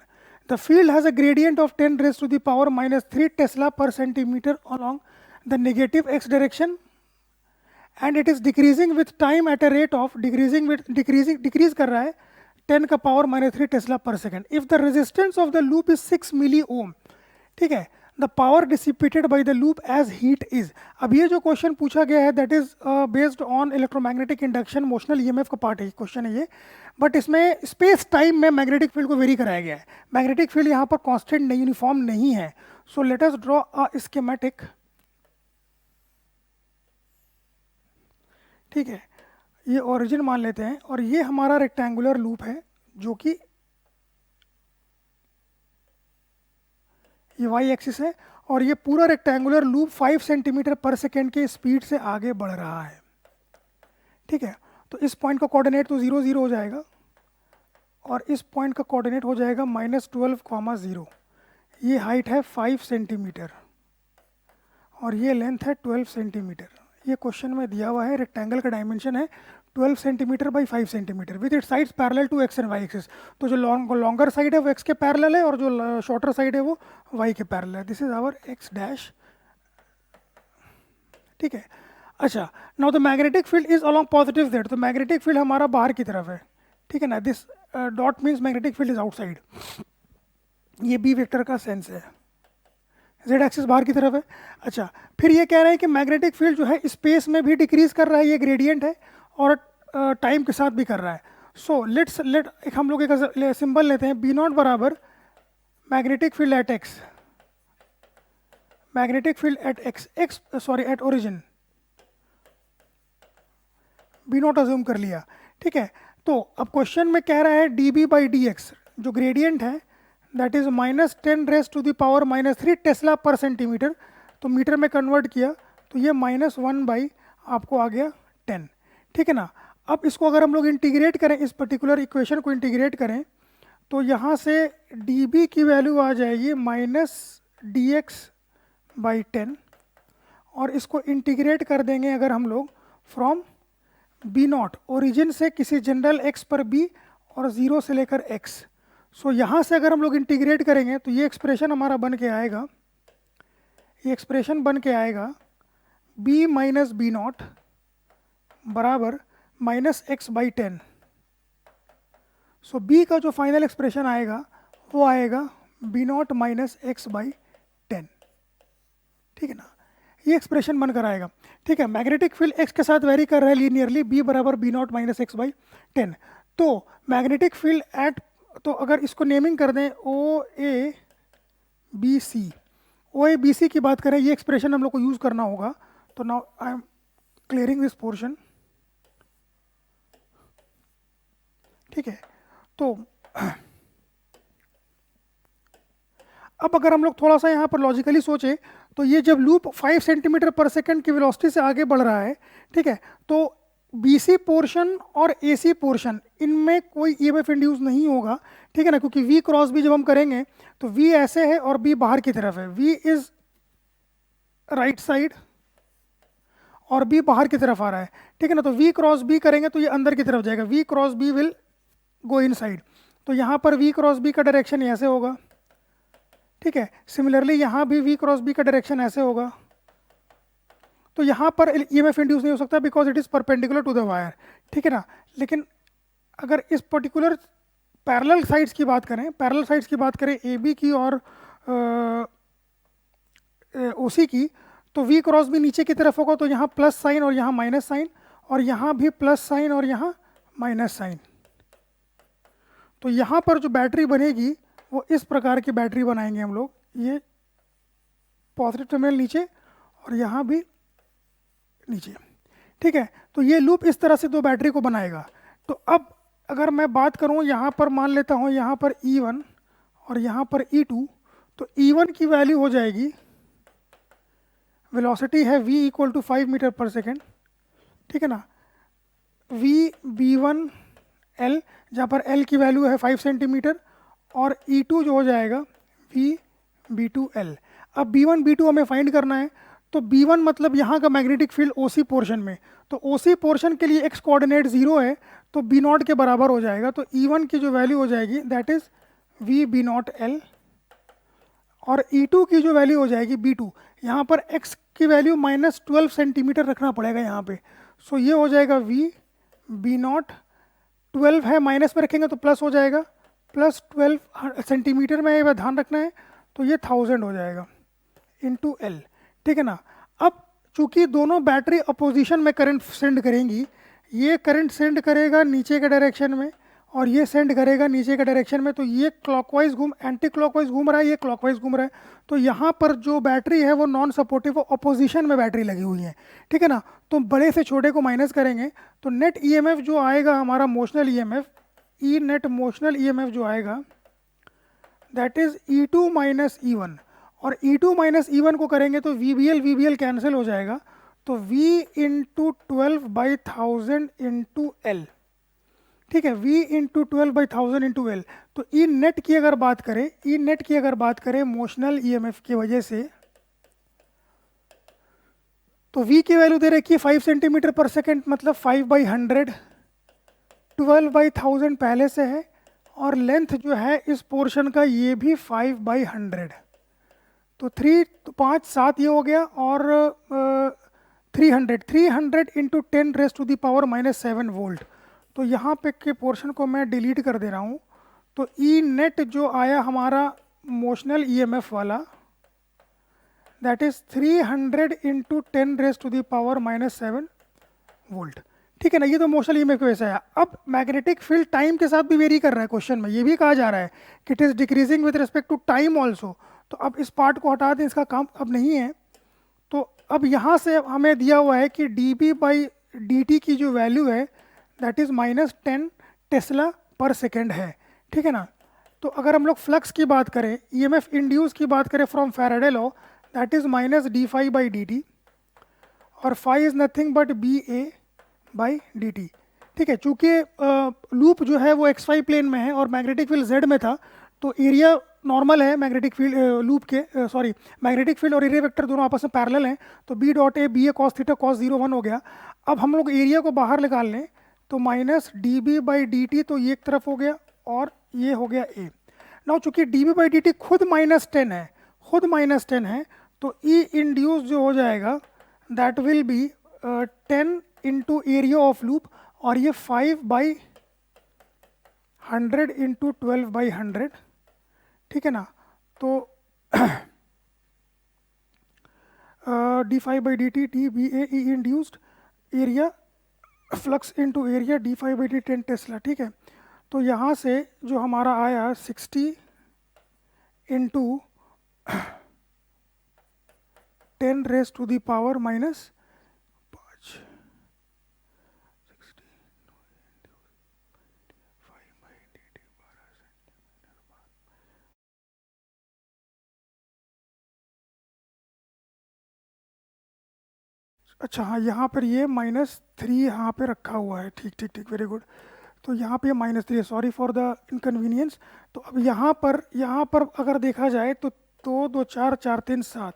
Speaker 1: The field has a gradient of 10 raised to the power -3 Tesla per centimeter along the negative x direction, and it is decreasing with time at a rate of decrease कर रहा है 10 का power -3 tesla पर second. If the resistance of the loop is 6 milliohm, ठीक है, the power dissipated by the loop as heat is. अब ये जो क्वेश्चन पूछा गया है that is based on electromagnetic induction motional EMF का पार्ट है क्वेश्चन है ये, बट इसमें स्पेस टाइम में मैग्नेटिक फील्ड को वेरी कराया गया है। मैग्नेटिक फील्ड यहाँ पर कॉन्स्टेंट नहीं, यूनिफॉर्म नहीं है। सो लेट अस ड्रॉ अ स्कीमेटिक। ठीक है, ये ओरिजिन मान लेते हैं, और ये हमारा रेक्टेंगुलर लूप है जो कि ये वाई एक्सिस है, और ये पूरा रेक्टेंगुलर लूप 5 सेंटीमीटर पर सेकेंड के स्पीड से आगे बढ़ रहा है। ठीक है, तो इस पॉइंट का कोऑर्डिनेट तो 0 0 हो जाएगा, और इस पॉइंट का कोऑर्डिनेट हो जाएगा -12, 0। ये हाइट है 5 सेंटीमीटर और ये लेंथ है 12 सेंटीमीटर। ये क्वेश्चन में दिया हुआ है, रेक्टेंगल का डायमेंशन है 12 centimetre by 5 centimetre with it sides parallel to X and Y axis. तो जो लॉन्गर साइड है वो एक्स के पैरेलल है, और जो शॉर्टर साइड है वो वाई के पैरेलल है। This is our X dash. ठीक है, अच्छा, now the magnetic field is along positive Z, तो मैग्नेटिक फील्ड हमारा बाहर की तरफ है। ठीक है ना, this dot means magnetic field is outside. ये बी वेक्टर का सेंस है, जेड एक्सिस बाहर की तरफ है। अच्छा, फिर ये कह रहे हैं कि मैग्नेटिक फील्ड जो है स्पेस में भी डिक्रीज कर रहा है, ये ग्रेडियंट है, और टाइम के साथ भी कर रहा है। सो लेट एक हम लोग एक सिंबल लेते हैं, बी नॉट बराबर magnetic field at X, magnetic field at at origin, B naught assume कर लिया। ठीक है, तो अब क्वेश्चन में कह रहा है D B by D X, जो ग्रेडियंट है that is -10 raise to the power -3 tesla पर सेंटीमीटर। तो मीटर में कन्वर्ट किया तो ये -1 बाई आपको आ गया 10, ठीक है ना। अब इसको अगर हम लोग इंटीग्रेट करें, इस पर्टिकुलर इक्वेशन को इंटीग्रेट करें, तो यहाँ से dB की वैल्यू आ जाएगी -dx/10, और इसको इंटीग्रेट कर देंगे अगर हम लोग फ्रॉम B0, ओरिजिन से किसी जनरल x पर b और 0 से लेकर x। सो यहाँ से अगर हम लोग इंटीग्रेट करेंगे तो ये एक्सप्रेशन हमारा बन के आएगा, ये एक्सप्रेशन बन के आएगा b माइनस B0 बराबर -x/10। सो b का जो फाइनल एक्सप्रेशन आएगा वो आएगा B0 माइनस x/10, ठीक है ना। ये एक्सप्रेशन बनकर आएगा, ठीक है। मैग्नेटिक फील्ड x के साथ वेरी कर रहा है लीनियरली, b बराबर B0 माइनस x/10। तो मैग्नेटिक फील्ड एट, तो अगर इसको नेमिंग कर दें OABC की बात करें, ये एक्सप्रेशन हम लोग को यूज करना होगा। तो now I am clearing this portion, ठीक है। तो अब अगर हम लोग थोड़ा सा यहाँ पर लॉजिकली सोचें, तो ये जब लूप 5 सेंटीमीटर पर सेकंड की वेलोसिटी से आगे बढ़ रहा है, ठीक है, तो BC पोर्शन और AC पोर्शन इनमें कोई EMF इंड्यूस नहीं होगा, ठीक है ना, क्योंकि V क्रॉस B जब हम करेंगे तो V ऐसे है और B बाहर की तरफ है, V इज राइट साइड और B बाहर की तरफ आ रहा है, ठीक है ना। तो V क्रॉस B करेंगे तो ये अंदर की तरफ जाएगा, V cross B will go in side. तो यहाँ पर V क्रॉस B का डायरेक्शन ऐसे होगा, ठीक है। सिमिलरली यहाँ भी V क्रॉस B का डायरेक्शन ऐसे होगा। तो यहाँ पर EMF इंड्यूस नहीं हो सकता because it is perpendicular to the wire, ठीक है ना। लेकिन अगर इस पर्टिकुलर पैरेलल साइड्स की बात करें, पैरेलल साइड्स की बात करें AB की और OC की, तो V क्रॉस B नीचे की तरफ होगा, तो यहाँ प्लस साइन और यहाँ माइनस साइन, और यहाँ भी प्लस साइन और यहाँ माइनस साइन। तो यहाँ पर जो बैटरी बनेगी वो इस प्रकार की बैटरी बनाएंगे हम लोग, ये पॉजिटिव टर्मिनल नीचे और यहाँ भी नीचे, ठीक है। तो ये लूप इस तरह से दो बैटरी को बनाएगा। तो अब अगर मैं बात करूँ, यहाँ पर मान लेता हूँ यहाँ पर E1 और यहाँ पर E2, तो E1 की वैल्यू हो जाएगी, वेलोसिटी है v इक्वल टू 5 मीटर पर सेकेंड, ठीक है ना, VB1L, जहाँ पर L की वैल्यू है 5 सेंटीमीटर, और E2 जो हो जाएगा VB2L। अब B1 B2 हमें फाइंड करना है, तो B1 मतलब यहाँ का मैग्नेटिक फील्ड OC पोर्शन में, तो OC पोर्शन के लिए x कोऑर्डिनेट 0 है, तो B0 के बराबर हो जाएगा। तो E1 की जो वैल्यू हो जाएगी दैट इज VB0L, और E2 की जो वैल्यू हो जाएगी B2, यहाँ पर x की वैल्यू -12 सेंटीमीटर रखना पड़ेगा यहाँ पे। सो ये हो जाएगा VB0, 12 है माइनस में रखेंगे तो प्लस हो जाएगा, +12 सेंटीमीटर में ये ध्यान रखना है, तो ये 1000 हो जाएगा इंटू L, ठीक है ना। अब चूंकि दोनों बैटरी अपोजिशन में करंट सेंड करेंगी, ये करंट सेंड करेगा नीचे के डायरेक्शन में और ये सेंड करेगा नीचे के डायरेक्शन में, तो ये क्लॉकवाइज एंटी क्लॉकवाइज घूम रहा है, ये क्लॉकवाइज घूम रहा है। तो यहाँ पर जो बैटरी है वो नॉन सपोर्टिव, वो अपोजिशन में बैटरी लगी हुई है, ठीक है ना। तो बड़े से छोटे को माइनस करेंगे तो नेट EMF जो आएगा हमारा motional EMF, E net motional EMF जो आएगा that is E2 minus E1, और E2 माइनस E1 को करेंगे तो VBL कैंसिल हो जाएगा, तो V इंटू 12/1000 इंटू L, ठीक है, V इंटू 12/1000 इंटू L। तो ई नेट की अगर बात करें, ई नेट की अगर बात करें मोशनल EMF की वजह से, तो V की वैल्यू दे रखी है 5 सेंटीमीटर पर सेकेंड, मतलब 5/100, 12/1000 पहले से है, और लेंथ जो है इस पोर्शन का ये भी 5/100, तो 5 7 ये हो गया, और 300 इंटू 10⁻⁻⁷ वोल्ट। तो यहाँ पे के पोर्शन को मैं डिलीट कर दे रहा हूँ। तो ई नेट जो आया हमारा मोशनल EMF वाला दैट इज 300 इंटू 10⁻⁻7 वोल्ट, ठीक है ना। ये तो मोशनल EMF की वजह से आया। अब मैग्नेटिक फील्ड टाइम के साथ भी वेरी कर रहा है, क्वेश्चन में ये भी कहा जा रहा है कि it is decreasing with respect to time also. तो अब इस पार्ट को हटा दें, इसका काम अब नहीं है। तो अब यहाँ से हमें दिया हुआ है कि dB/dt की जो वैल्यू है दैट इज -10 टेस्ला पर सेकेंड है, ठीक है ना। तो अगर हम लोग फ्लक्स की बात करें, EMF इंड्यूस की बात करें from Faraday law, that is -dφ/dt, और phi is nothing but B A by D T. ठीक है, चूंकि लूप जो है वो एक्स वाई प्लेन में है और मैग्नेटिक फील्ड जेड में था, तो एरिया नॉर्मल है मैग्नेटिक फील्ड लूप के, सॉरी मैग्नेटिक फील्ड और एरिया वेक्टर दोनों आपस में पैरेलल हैं, तो B dot A B A cos theta cos 0 1 हो गया। अब हम लोग एरिया को बाहर निकाल लें तो minus D B by D T, तो ये एक तरफ हो गया और ये हो गया ए। नाउ चूंकि D B by D T खुद -10 है, खुद -10 है, तो ई इंड्यूस जो हो जाएगा that will be 10 into area of loop, और ये 5/100 इंटू 12/100। ठीक है ना, तो D five by D T D B A E induced area flux into area D five by D 10 tesla. ठीक है, तो यहाँ से जो हमारा आया 60 into 10 raise to the power -5। अच्छा हाँ, यहाँ पर ये -3 यहाँ पे रखा हुआ है। ठीक ठीक ठीक, वेरी गुड। तो यहाँ पे -3, सॉरी फॉर द इनकन्वीनियंस। तो अब यहाँ पर अगर देखा जाए तो 2 2 4 4 3 7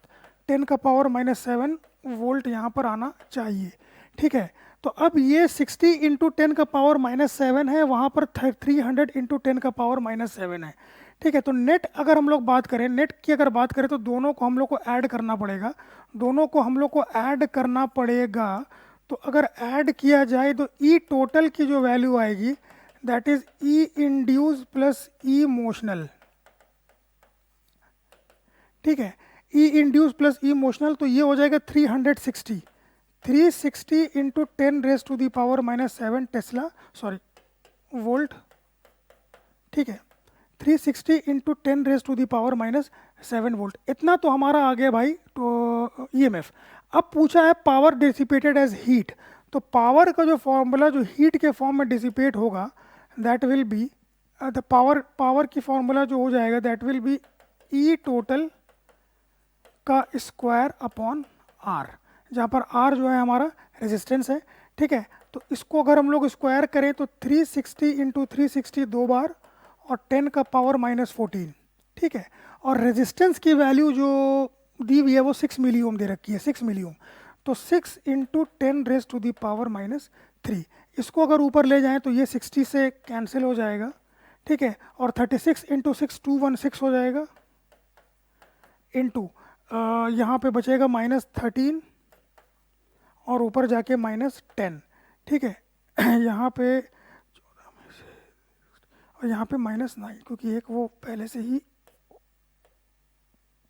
Speaker 1: 10 का पावर -7 वोल्ट यहाँ पर आना चाहिए। ठीक है, तो अब ये 60 इंटू 10 का पावर -7 है, वहाँ पर 300 इंटू 10 का पावर -7 है। ठीक है, तो नेट अगर हम लोग बात करें, नेट की अगर बात करें तो दोनों को हम लोग को ऐड करना पड़ेगा, दोनों को हम लोग को ऐड करना पड़ेगा। तो अगर ऐड किया जाए तो ई टोटल की जो वैल्यू आएगी that is E induce plus E motional. ठीक है, E induce plus E motional, तो ये हो जाएगा 360 into 10 raise to the power -7 tesla, sorry volt. ठीक है, 360 into 10 raise to the power -7 volt, इतना तो हमारा आ गया भाई तो ईएमएफ। अब पूछा है पावर डिसिपेटेड एज हीट, तो पावर का जो फॉर्मूला जो हीट के फॉर्म में डिसिपेट होगा that will be the power की फॉर्मूला जो हो जाएगा that will be E total का स्क्वायर अपॉन आर, जहाँ पर आर जो है हमारा रेजिस्टेंस है। ठीक है, तो इसको अगर हम लोग स्क्वायर करें तो 360 इंटू 360 2 बार और 10 का पावर -14। ठीक है, और रेजिस्टेंस की वैल्यू जो दी हुई है वो 6 मिली ओम दे रखी है, 6 मिली ओम, तो 6 into 10 raise to the power -3। इसको अगर ऊपर ले जाएं तो ये 60 से कैंसिल हो जाएगा। ठीक है, और 36 इंटू 6 216 हो जाएगा, इंटू यहाँ पे बचेगा -13 और ऊपर जाके -10। ठीक है, यहाँ पे और यहाँ पे -9, क्योंकि एक वो पहले से ही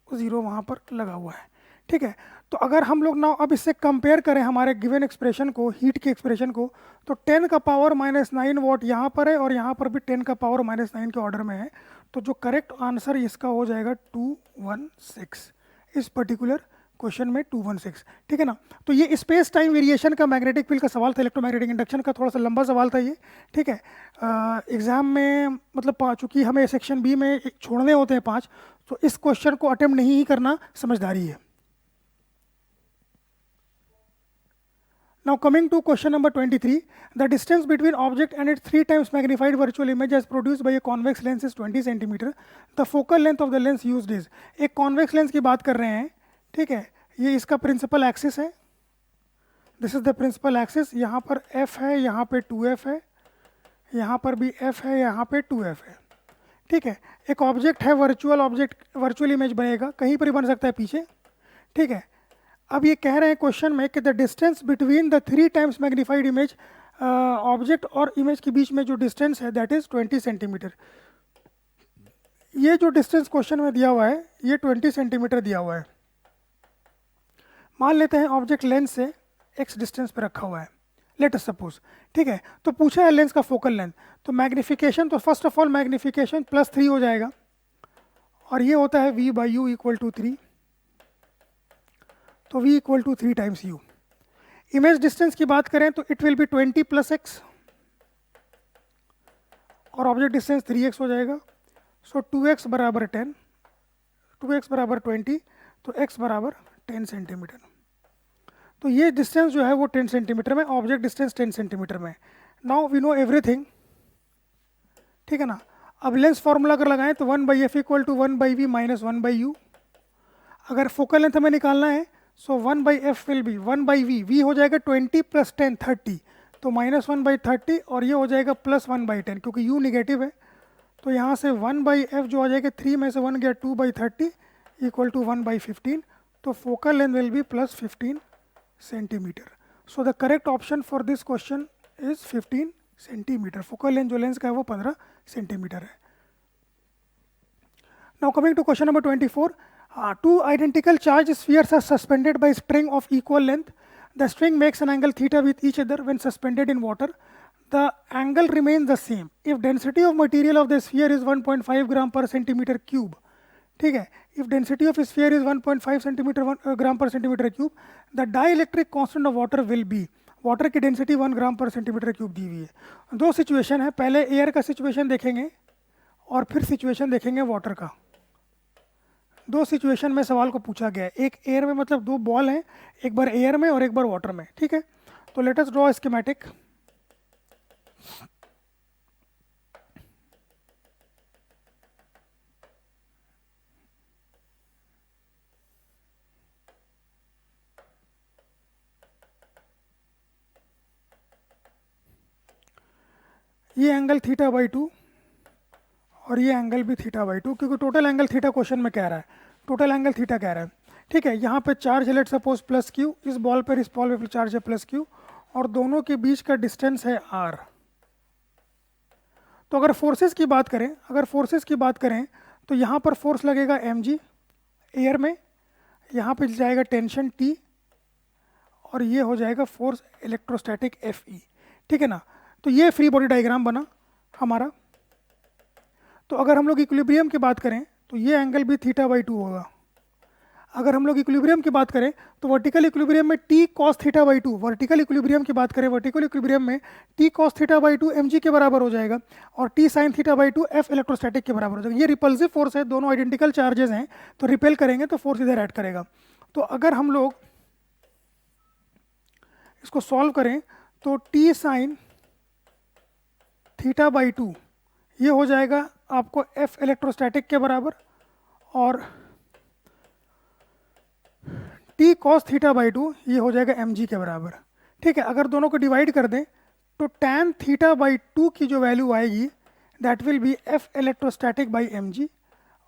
Speaker 1: 0 वहाँ पर लगा हुआ है। ठीक है, तो अगर हम लोग ना अब इससे कंपेयर करें हमारे गिवन एक्सप्रेशन को, हीट के एक्सप्रेशन को, तो 10 का पावर -9 वॉट यहाँ पर है और यहाँ पर भी 10 का पावर -9 के ऑर्डर में है। तो जो करेक्ट आंसर इसका हो जाएगा 216, इस पर्टिकुलर क्वेश्चन में 216। ठीक है ना, तो ये स्पेस टाइम वेरिएशन का मैग्नेटिक फील्ड का सवाल था, इलेक्ट्रोमैग्नेटिक इंडक्शन का थोड़ा सा लंबा सवाल था ये। ठीक है, एग्जाम में मतलब चूंकि हमें सेक्शन बी में छोड़ने होते हैं 5, तो इस क्वेश्चन को अटेम्प्ट नहीं ही करना समझदारी है। Now coming to question number 23, the distance between object and its 3 times magnified virtual image as produced by a convex lens is 20 cm. The focal length of the lens used is, एक convex lens की बात कर रहे हैं। ठीक है, ये इसका प्रिंसिपल एक्सिस है, this is the principal axis. यहाँ पर f है, यहाँ पे 2f है, यहाँ पर भी f है, यहाँ पे 2f है। ठीक है, एक ऑब्जेक्ट है, वर्चुअल इमेज बनेगा, कहीं पर ही बन सकता है पीछे। ठीक है, अब ये कह रहे हैं क्वेश्चन में कि the distance between the 3 times magnified image, object और इमेज के बीच में जो डिस्टेंस है दैट इज 20 सेंटीमीटर। ये जो डिस्टेंस क्वेश्चन में दिया हुआ है ये 20 सेंटीमीटर दिया हुआ है। मान लेते हैं ऑब्जेक्ट लेंस से x डिस्टेंस पे रखा हुआ है, लेट अस सपोज। ठीक है, तो पूछा है लेंस का फोकल लेंथ, तो मैग्निफिकेशन, तो फर्स्ट ऑफ ऑल मैग्निफिकेशन +3 हो जाएगा और ये होता है v/u = 3, तो v = 3 times u। Image distance की बात करें तो इट विल बी 20 + x और ऑब्जेक्ट डिस्टेंस 3x हो जाएगा। सो 2x = 10, 2x = 20, तो x = 10 सेंटीमीटर। तो ये डिस्टेंस जो है वो 10 सेंटीमीटर में, ऑब्जेक्ट डिस्टेंस 10 सेंटीमीटर में। नाउ वी नो एवरीथिंग, ठीक है ना। अब लेंस फॉर्मूला अगर लगाएं तो 1/f equal to 1/v minus 1/u। अगर फोकल लेंथ हमें निकालना है सो 1/f will be 1/v, v हो जाएगा 20 प्लस 10 30, तो -1/30, और ये हो जाएगा +1/10 क्योंकि u निगेटिव है। तो यहाँ से 1/f जो आ जाएगा 3 में से 1 गया 2/30 इक्वल टू 1/15, तो focal length will be +15 centimetre. So the correct option for this question is 15 centimetre. Focal length जो लेंस का है वो 15 सेंटीमीटर है। Now coming to question number 24, two identical charged spheres are suspended by string of equal length. The string makes an angle theta with each other when suspended in water. The angle remains the same if density of material of the sphere is 1.5 gram per centimeter cube. ठीक है, if density of a sphere is 1.5 gram per centimeter cube, the dielectric constant of water will be, water की density 1 ग्राम पर centimetre cube दी हुई है। दो situation है, पहले air का सिचुएशन देखेंगे और फिर सिचुएशन देखेंगे वाटर का। दो सिचुएशन में सवाल को पूछा गया है, एक एयर में मतलब दो बॉल हैं, एक बार एयर में और एक बार वाटर में, ठीक है। तो लेट अस ड्रॉ स्कीमेटिक। ये एंगल θ/2 और ये एंगल भी θ/2, क्योंकि टोटल एंगल थीटा क्वेश्चन में कह रहा है, टोटल एंगल थीटा कह रहा है, ठीक है। यहाँ पे चार्ज है लेट सपोज +q, इस बॉल पर चार्ज है +q, और दोनों के बीच का डिस्टेंस है r। तो अगर फोर्सेस की बात करें तो यहाँ पर फोर्स लगेगा mg एयर में, यहाँ पे जाएगा टेंशन T, और ये हो जाएगा फोर्स इलेक्ट्रोस्टैटिक Fe, ठीक है ना। तो ये फ्री बॉडी डायग्राम बना हमारा। तो अगर हम लोग इक्विलिब्रियम की बात करें तो ये एंगल भी θ/2 होगा। अगर हम लोग इक्विलिब्रियम की बात करें तो वर्टिकल इक्विलिब्रियम में t cos θ/2, वर्टिकल इक्विलिब्रियम की बात करें, वर्टिकल इक्विलिब्रियम में t cos θ/2 mg के बराबर हो जाएगा, और t sin θ/2 f इलेक्ट्रोस्टैटिक के बराबर हो जाएगा। ये रिपल्सिव फोर्स है, दोनों आइडेंटिकल चार्जेस हैं, तो रिपेल करेंगे तो फोर्स इधर ऐड करेगा। तो अगर हम लोग इसको सॉल्व करें तो t sin θ/2 ये हो जाएगा आपको f इलेक्ट्रोस्टैटिक के बराबर, और t cos θ/2 ये हो जाएगा mg के बराबर, ठीक है। अगर दोनों को डिवाइड कर दें तो tan θ/2 की जो वैल्यू आएगी that will B f electrostatic by mg,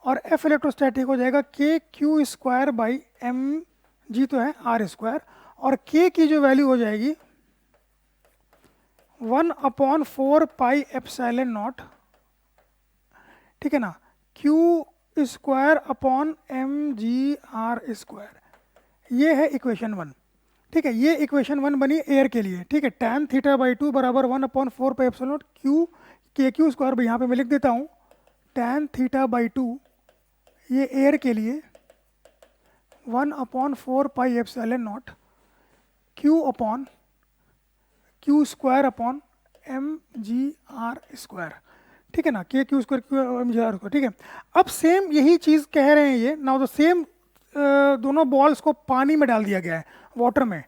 Speaker 1: और f इलेक्ट्रोस्टैटिक हो जाएगा kq² बाई mg तो है r², और k की जो वैल्यू हो जाएगी 1/4 पाई एप्सिलॉन नॉट, ठीक है ना, q² अपॉन mg/r²। ये है इक्वेशन 1, ठीक है। ये इक्वेशन 1 बनी एयर के लिए, ठीक है। tan θ/2 बराबर 1/4 पाई एप्सिलॉन नॉट kq², यहाँ पे मैं लिख देता हूँ tan θ/2 ये एयर के लिए 1/4 पाई epsilon not q² upon mg/r², ठीक है ना, kq² mg/r², ठीक है। अब सेम यही चीज़ कह रहे हैं ये, नाउ द सेम दोनों बॉल्स को पानी में डाल दिया गया है, वाटर में,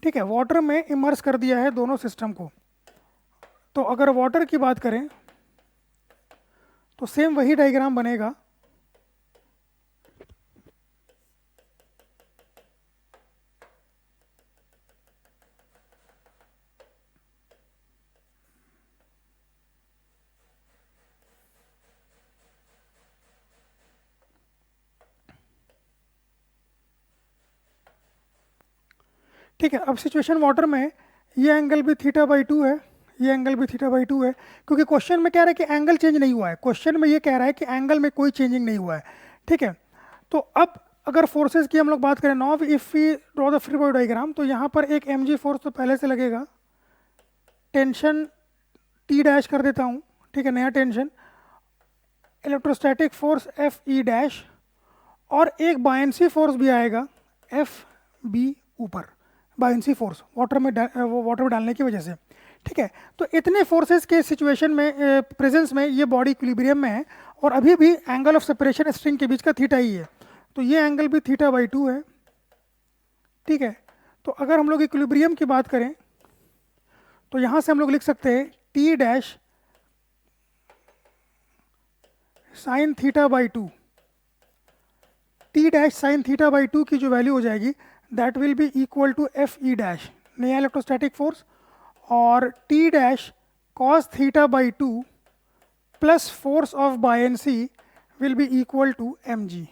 Speaker 1: ठीक है, वाटर में इमर्स कर दिया है दोनों सिस्टम को। तो अगर वाटर की बात करें तो सेम वही डायग्राम बनेगा, ठीक है। अब सिचुएशन वाटर में ये एंगल भी θ/2 है, ये एंगल भी θ/2 है, क्योंकि क्वेश्चन में कह रहा है कि एंगल चेंज नहीं हुआ है, क्वेश्चन में ये कह रहा है कि एंगल में कोई चेंजिंग नहीं हुआ है, ठीक है। तो अब अगर फोर्सेस की हम लोग बात करें, now if we draw the free body diagram, तो यहाँ पर एक mg फोर्स तो पहले से लगेगा, टेंशन T' कर देता हूँ, ठीक है, नया टेंशन, इलेक्ट्रोस्टैटिक फोर्स Fe', और एक बायंसी फोर्स भी आएगा Fb ऊपर, बायंसी फोर्स वाटर में डालने की वजह से, ठीक है। तो इतने फोर्सेस के सिचुएशन में प्रेजेंस में ये बॉडी इक्विलिब्रियम में है, और अभी भी एंगल ऑफ सेपरेशन स्ट्रिंग के बीच का थीटा ही है, तो ये एंगल भी θ/2 है, ठीक है। तो अगर हम लोग इक्विलिब्रियम की बात करें तो यहाँ से हम लोग लिख सकते हैं T dash sine theta by two, T dash sine theta by two की जो वैल्यू हो जाएगी that will be equal to F E dash, नया इलेक्ट्रोस्टैटिक फोर्स, और T dash cos theta by two plus force of buoyancy will be equal to M G.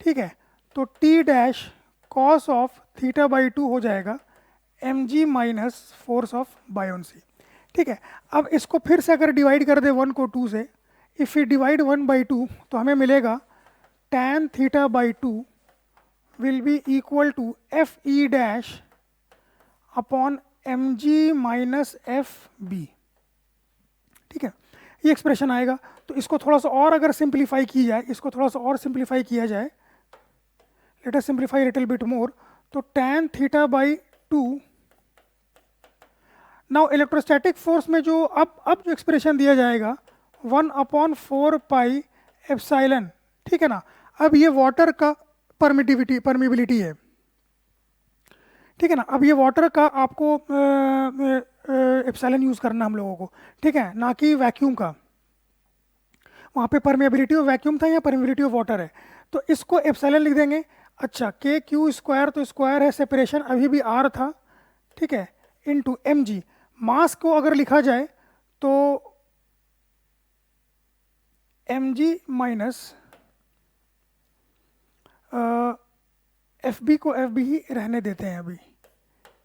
Speaker 1: ठीक है, तो T dash cos of theta by two हो जाएगा M G minus force of buoyancy. ठीक है, अब इसको फिर से अगर डिवाइड कर दे 1 को 2 से, इफ़ यू डिवाइड 1 बाई 2 तो हमें मिलेगा tan theta by 2 will be equal to F E dash upon M G minus F B. ठीक है, ये एक्सप्रेशन आएगा। तो इसको थोड़ा सा और अगर सिंप्लीफाई की जाए, इसको थोड़ा सा और सिंप्लीफाई किया जाए, let us simplify little bit more, तो tan theta by 2, now electrostatic force में जो अब जो एक्सप्रेशन दिया जाएगा 1/4 पाई एप्सिलॉन, ठीक है ना। अब ये वाटर का परमिबिलिटी है, ठीक है ना। अब ये वाटर का आपको एप्सिलॉन यूज़ करना हम लोगों को, ठीक है, ना कि वैक्यूम का। वहाँ पे परमिबिलिटी ऑफ वैक्यूम था, या परमिबिलिटी ऑफ वाटर है, तो इसको एप्सिलॉन लिख देंगे। अच्छा, के क्यू स्क्वायर, तो स्क्वायर है, सेपरेशन अभी भी आर था, ठीक है, इनटू एम जी। मास को अगर लिखा जाए तो M G minus F B को एफ बी ही रहने देते हैं अभी,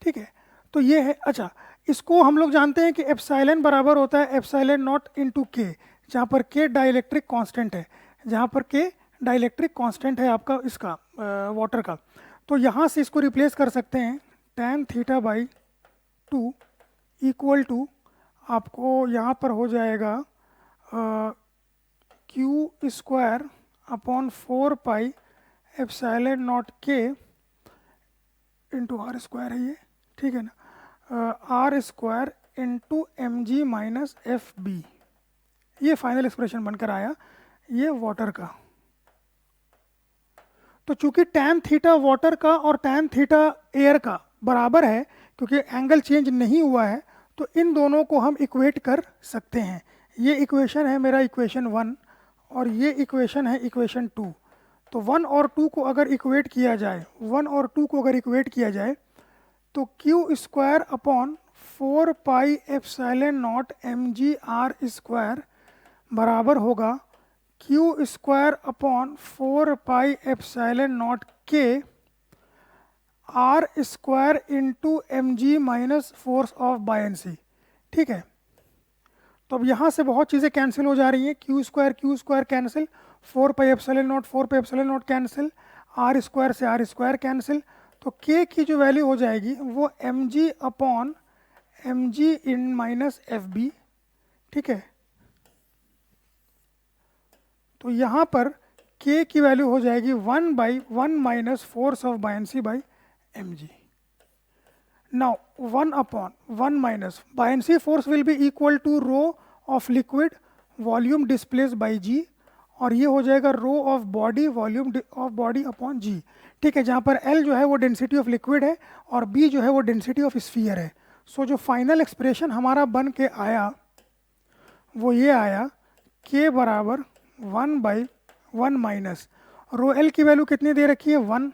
Speaker 1: ठीक है। तो ये है। अच्छा, इसको हम लोग जानते हैं कि एप्सिलॉन बराबर होता है एप्सिलॉन नॉट इनटू के, जहाँ पर के डाइलेक्ट्रिक कांस्टेंट है, जहाँ पर के डाइलेक्ट्रिक कांस्टेंट है आपका इसका वाटर का। तो यहाँ से इसको रिप्लेस कर सकते हैं tan theta by 2 equal to आपको यहाँ पर हो जाएगा Q square upon 4 pi epsilon naught के इंटू आर स्क्वायर है ये, ठीक है ना, R square into M G minus F B. ये फाइनल एक्सप्रेशन बनकर आया ये वाटर का। तो चूंकि tan थीटा वाटर का और tan थीटा एयर का बराबर है, क्योंकि एंगल चेंज नहीं हुआ है, तो इन दोनों को हम इक्वेट कर सकते हैं। ये इक्वेशन है मेरा इक्वेशन 1 और ये इक्वेशन है इक्वेशन 2। तो 1 और 2 को अगर इक्वेट किया जाए, 1 और 2 को अगर इक्वेट किया जाए तो Q square upon 4 pi epsilon naught M G R square बराबर होगा Q square upon 4 pi epsilon naught K R square into M G minus force of buoyancy. ठीक है, तो अब यहाँ से बहुत चीज़ें कैंसिल हो जा रही हैं। Q square cancel, 4 pi epsilon naught cancel, R square से आर स्क्वायर कैंसिल। तो के की जो वैल्यू हो जाएगी वो M G upon M G इन माइनस एफ बी। ठीक है, तो यहाँ पर k की वैल्यू हो जाएगी 1/1 minus force of buoyancy by M G. Now 1/1 minus buoyancy force will be equal to rho of liquid volume displace by G, और ये हो जाएगा rho of body volume of body upon G. ठीक है, जहाँ पर L जो है वो डेंसिटी ऑफ लिक्विड है और B जो है वो डेंसिटी ऑफ स्फीयर है। सो जो फाइनल एक्सप्रेशन हमारा बन के आया वो ये आया k बराबर 1/1 माइनस रो एल की वैल्यू कितनी दे रखी है 1,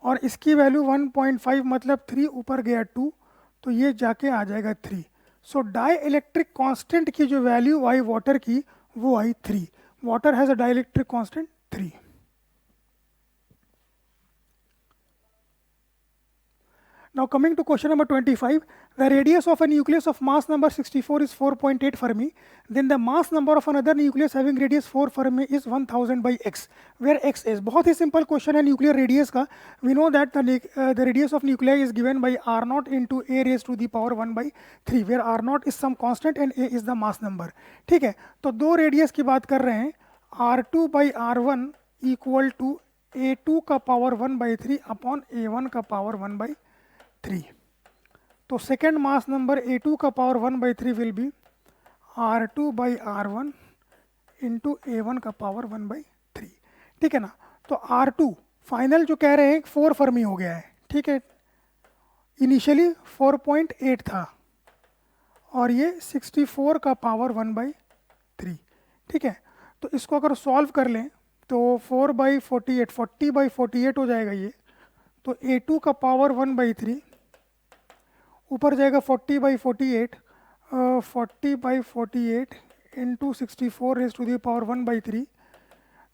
Speaker 1: और इसकी वैल्यू 1.5 मतलब 3 ऊपर गया 2, तो ये जाके आ जाएगा 3। सो डाई इलेक्ट्रिक कॉन्स्टेंट की जो वैल्यू आई वाटर की वो I 3। Water has a dielectric constant 3। Now coming to question number 25, the radius of a nucleus of mass number 64 is 4.8 Fermi. Then the mass number of another nucleus having radius 4 Fermi is 1000 by x, where x is. बहुत ही simple question है nuclear radius का. We know that the radius of nuclei is given by r naught into a raised to the power 1 by 3, where r naught is some constant and a is the mass number. ठीक है, तो दो radius की बात कर रहे हैं, r2 by r1 equal to a2 का power 1 by 3 upon a1 का power 1 by 3. तो सेकेंड मास नंबर A2 का power 1/3 will be R2 by R1 into A1 का पावर 1/3। ठीक है ना, तो R2 फाइनल जो कह रहे हैं 4 फर्मी हो गया है। ठीक है, इनिशियली 4.8 था और ये 64 का पावर 1/3। ठीक है, तो इसको अगर सॉल्व कर लें तो 4/48 40/48 हो जाएगा ये। तो A2 का पावर 1/3 ऊपर जाएगा 40/48 40/48 into 64 raise to the power 1/3।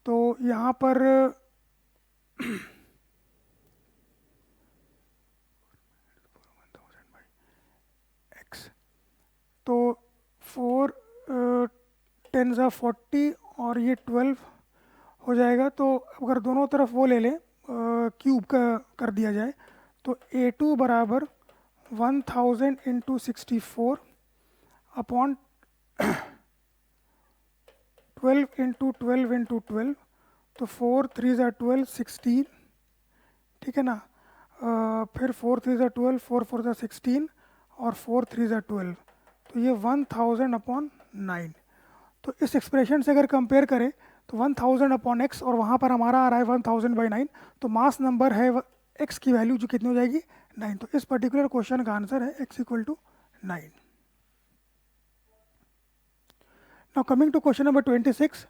Speaker 1: तो यहाँ पर x, तो 4 10 40 और ये 12 हो जाएगा। तो अगर दोनों तरफ वो ले लें क्यूब का कर दिया जाए तो A2 बराबर 1000 इंटू 64 अपॉन 12 इंटू 12 इंटू 12, तो 4 3 12 16। ठीक है ना, फिर 4 3 12 4 4 16 और 4 3 12, तो ये 1000 अपॉन 9। तो इस एक्सप्रेशन से अगर कंपेयर करें तो 1000 अपॉन एक्स और वहाँ पर हमारा आ रहा है 1000/9, तो मास नंबर है एक्स की वैल्यू जो कितनी हो जाएगी 9। तो इस पर्टिकुलर क्वेश्चन का आंसर है x = 9। Now coming to question number 26,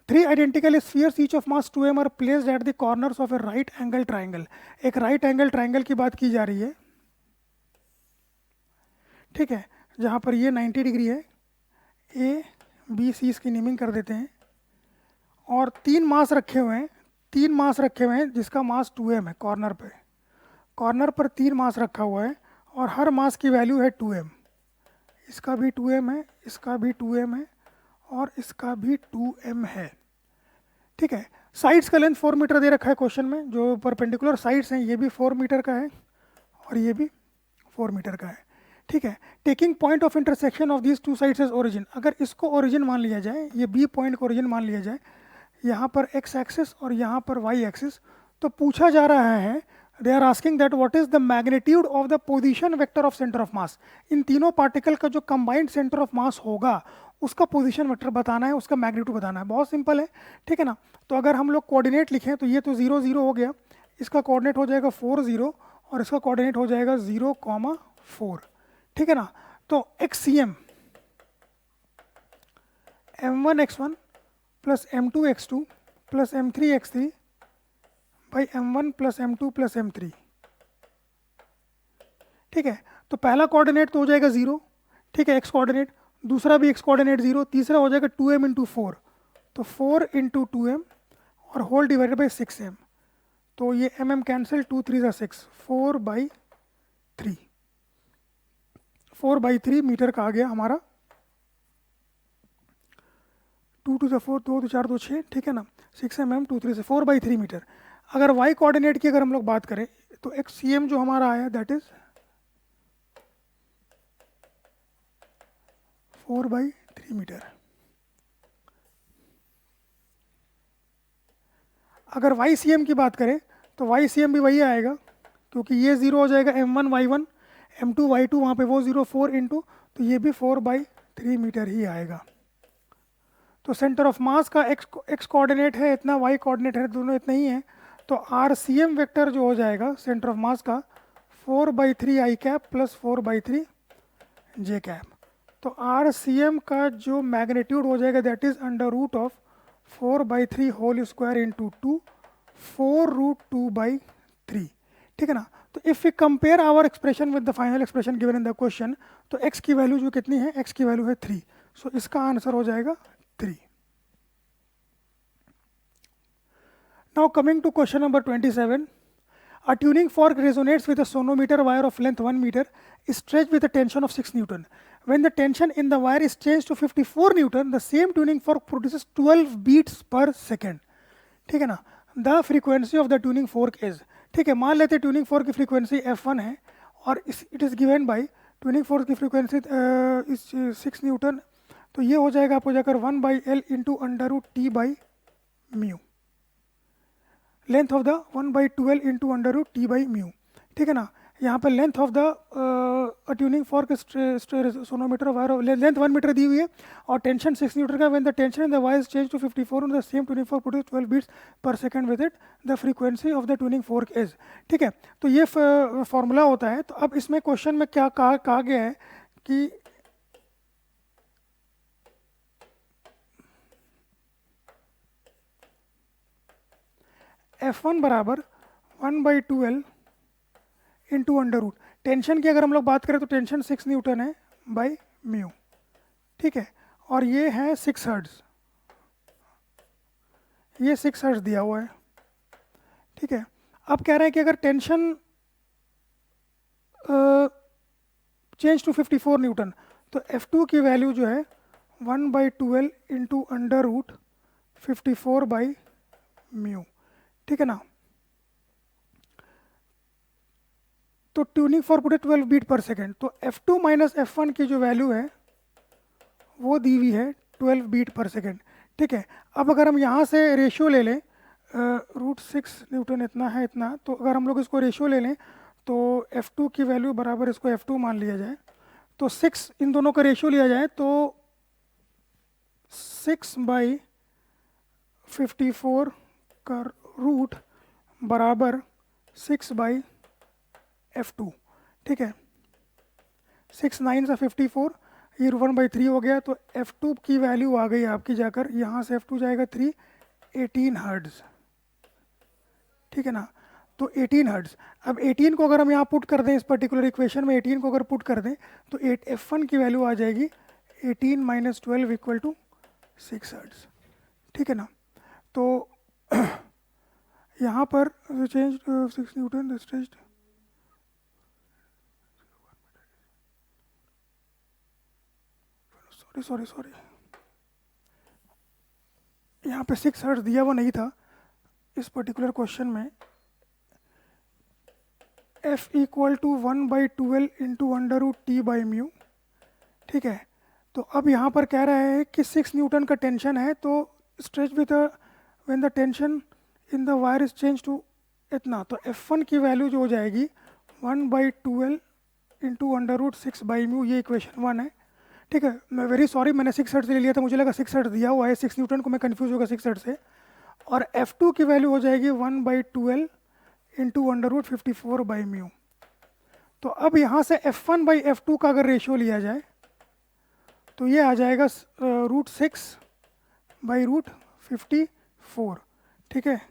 Speaker 1: 3 identical spheres each of mass 2m are placed at the corners of a right angle triangle। एक right angle triangle की बात की जा रही है, ठीक है, जहाँ पर ये 90 डिग्री है, A B C इसकी नेमिंग कर देते हैं, और 3 मास रखे हुए हैं जिसका मास 2m है। कॉर्नर पर 3 मास रखा हुआ है और हर मास की वैल्यू है 2m। इसका भी 2m है, इसका भी 2m है और इसका भी 2m है। ठीक है, साइड्स का लेंथ 4 मीटर दे रखा है क्वेश्चन में। जो परपेंडिकुलर साइड्स हैं ये भी 4 मीटर का है और ये भी 4 मीटर का है। ठीक है, taking point of intersection of these two sides as origin, अगर इसको ओरिजिन मान लिया जाए, ये बी पॉइंट को ओरिजिन मान लिया जाए, यहाँ पर एक्स एक्सिस और यहाँ पर वाई एक्सिस, तो पूछा जा रहा है, they are asking that what is the magnitude of the position vector of center of mass. इन तीनों पार्टिकल का जो कंबाइंड सेंटर ऑफ मास होगा उसका पोजीशन वेक्टर बताना है, उसका मैग्नीट्यूड बताना है। बहुत सिंपल है, ठीक है ना। तो अगर हम लोग कोऑर्डिनेट लिखें तो ये तो 0 0 हो गया, इसका कोऑर्डिनेट हो जाएगा 4 0 और इसका कोऑर्डिनेट हो जाएगा 0, 4। ठीक है ना, तो XCM m1 x1 plus m2 x2 plus m3 x3 by m1 plus m2 plus m3। ठीक है, तो पहला कोऑर्डिनेट तो हो जाएगा 0, ठीक है, x कोऑर्डिनेट, दूसरा भी x कोऑर्डिनेट 0, तीसरा हो जाएगा 2m इंटू 4, तो 4 इंटू 2m और होल डिवाइडेड बाई 6m। तो ये mm कैंसिल, 2 3 6, 4/3, 4/3 मीटर का आ गया हमारा। 2 2 4, 2 2 4 2 6, ठीक है ना, 6 mm 2 3 से 4/3 मीटर। अगर y कोऑर्डिनेट की अगर हम लोग बात करें तो XCM जो हमारा आया दैट इज 4/3 मीटर। अगर YCM की बात करें तो YCM भी वही आएगा, क्योंकि ये 0 हो जाएगा m1 y1, m2 y2, वहाँ पे वो 0, 4 इंटू, तो ये भी 4/3 मीटर ही आएगा। तो सेंटर ऑफ मास का x कोऑर्डिनेट है इतना, y कोऑर्डिनेट है दोनों इतना ही है, तो RCM वेक्टर जो हो जाएगा सेंटर ऑफ मास का 4/3 i cap plus 4/3 j cap. तो RCM का जो मैग्नीट्यूड हो जाएगा that is √of 4/3 whole square into 2, 4√2/3। ठीक है ना। तो if we compare our expression with the final expression given in the question, तो x की वैल्यू जो कितनी है, x की वैल्यू है 3, सो इसका आंसर हो जाएगा 3। Now coming to question number 27, a tuning fork resonates with a sonometer wire of length 1 meter stretched with a tension of 6 Newton. When the tension in the wire is changed to 54 Newton, the same tuning fork produces 12 beats per second. ठीक है ना। The frequency of the tuning fork is, ठीक है, मान लेते tuning fork की frequency f1 है और it is given by tuning fork की फ्रीक्वेंसी इस 6 न्यूटन, तो ये हो जाएगा आपको जाकर 1/L into √T/μ, length of the 1/2L into √T/μ। ठीक है ना, यहाँ पे length of the tuning fork sonometer wire length 1 meter दी हुई है और टेंशन 6 न्यूटन का. When the tension in the wire change to 54 on the same tuning fork produce 12 beats per second with it the frequency of the tuning fork is. ठीक है, तो ये formula होता है. तो अब इसमें क्वेश्चन में क्या कहा गया है कि F1 बराबर 1/12 इंटू अंडर रूट. टेंशन की अगर हम लोग बात करें तो टेंशन 6 न्यूटन है बाई म्यू. ठीक है, और ये है 6 हर्ट्ज, ये 6 हर्ट्ज दिया हुआ है. ठीक है, अब कह रहे हैं कि अगर टेंशन चेंज टू 54 न्यूटन तो F2 की वैल्यू जो है 1/12 into under root 54 by mu. ठीक है ना. तो tuning for put 12 beat per second. तो F2 माइनस F1 की जो वैल्यू है वो दी हुई है 12 बीट पर सेकेंड. ठीक है, अब अगर हम यहाँ से रेशियो ले लें √6 न्यूटन इतना है इतना, तो अगर हम लोग इसको रेशियो ले लें तो F2 की वैल्यू बराबर इसको F2 मान लिया जाए तो 6 इन दोनों का रेशियो लिया जाए तो 6/54 का रूट बराबर 6/F2. ठीक है, 6 9 से 54, ये 1/3 हो गया. तो F2 की वैल्यू आ गई आपकी जाकर, यहाँ से F2 जाएगा 3 18 हर्ट्ज. ठीक है ना. तो 18 हर्ट्ज. अब 18 को अगर हम यहाँ पुट कर दें इस पर्टिकुलर इक्वेशन में 18 को अगर पुट कर दें तो F1 की वैल्यू आ जाएगी 18 माइनस 12 इक्वल टू 6 हर्ट्ज. ठीक है ना. तो यहाँ पर चेंज 6 न्यूटन स्ट्रेच्ड सॉरी यहाँ पे 6 हर्ट्ज दिया हुआ नहीं था इस पर्टिकुलर क्वेश्चन में. F equal to 1/12 into under root T by mu. ठीक है, तो अब यहाँ पर कह रहा है कि 6 न्यूटन का टेंशन है तो stretch with when the tension in the wire is change to इतना. तो F1 की वैल्यू जो हो जाएगी 1/12 into under root 6 by mu. ये इक्वेशन 1 है. ठीक है, मैं वेरी सॉरी मैंने 6 हर्ट्ज ले लिया था, मुझे लगा 6 हर्ट्ज दिया हुआ है 6 न्यूटन को मैं कंफ्यूज होगा 6 हर्ट्ज से. और F2 की वैल्यू हो जाएगी 1/12 into under root 54 by mu. तो अब यहाँ से F1 बाई F2 का अगर रेशियो लिया जाए तो ये आ जाएगा √6 बाई √54. ठीक है,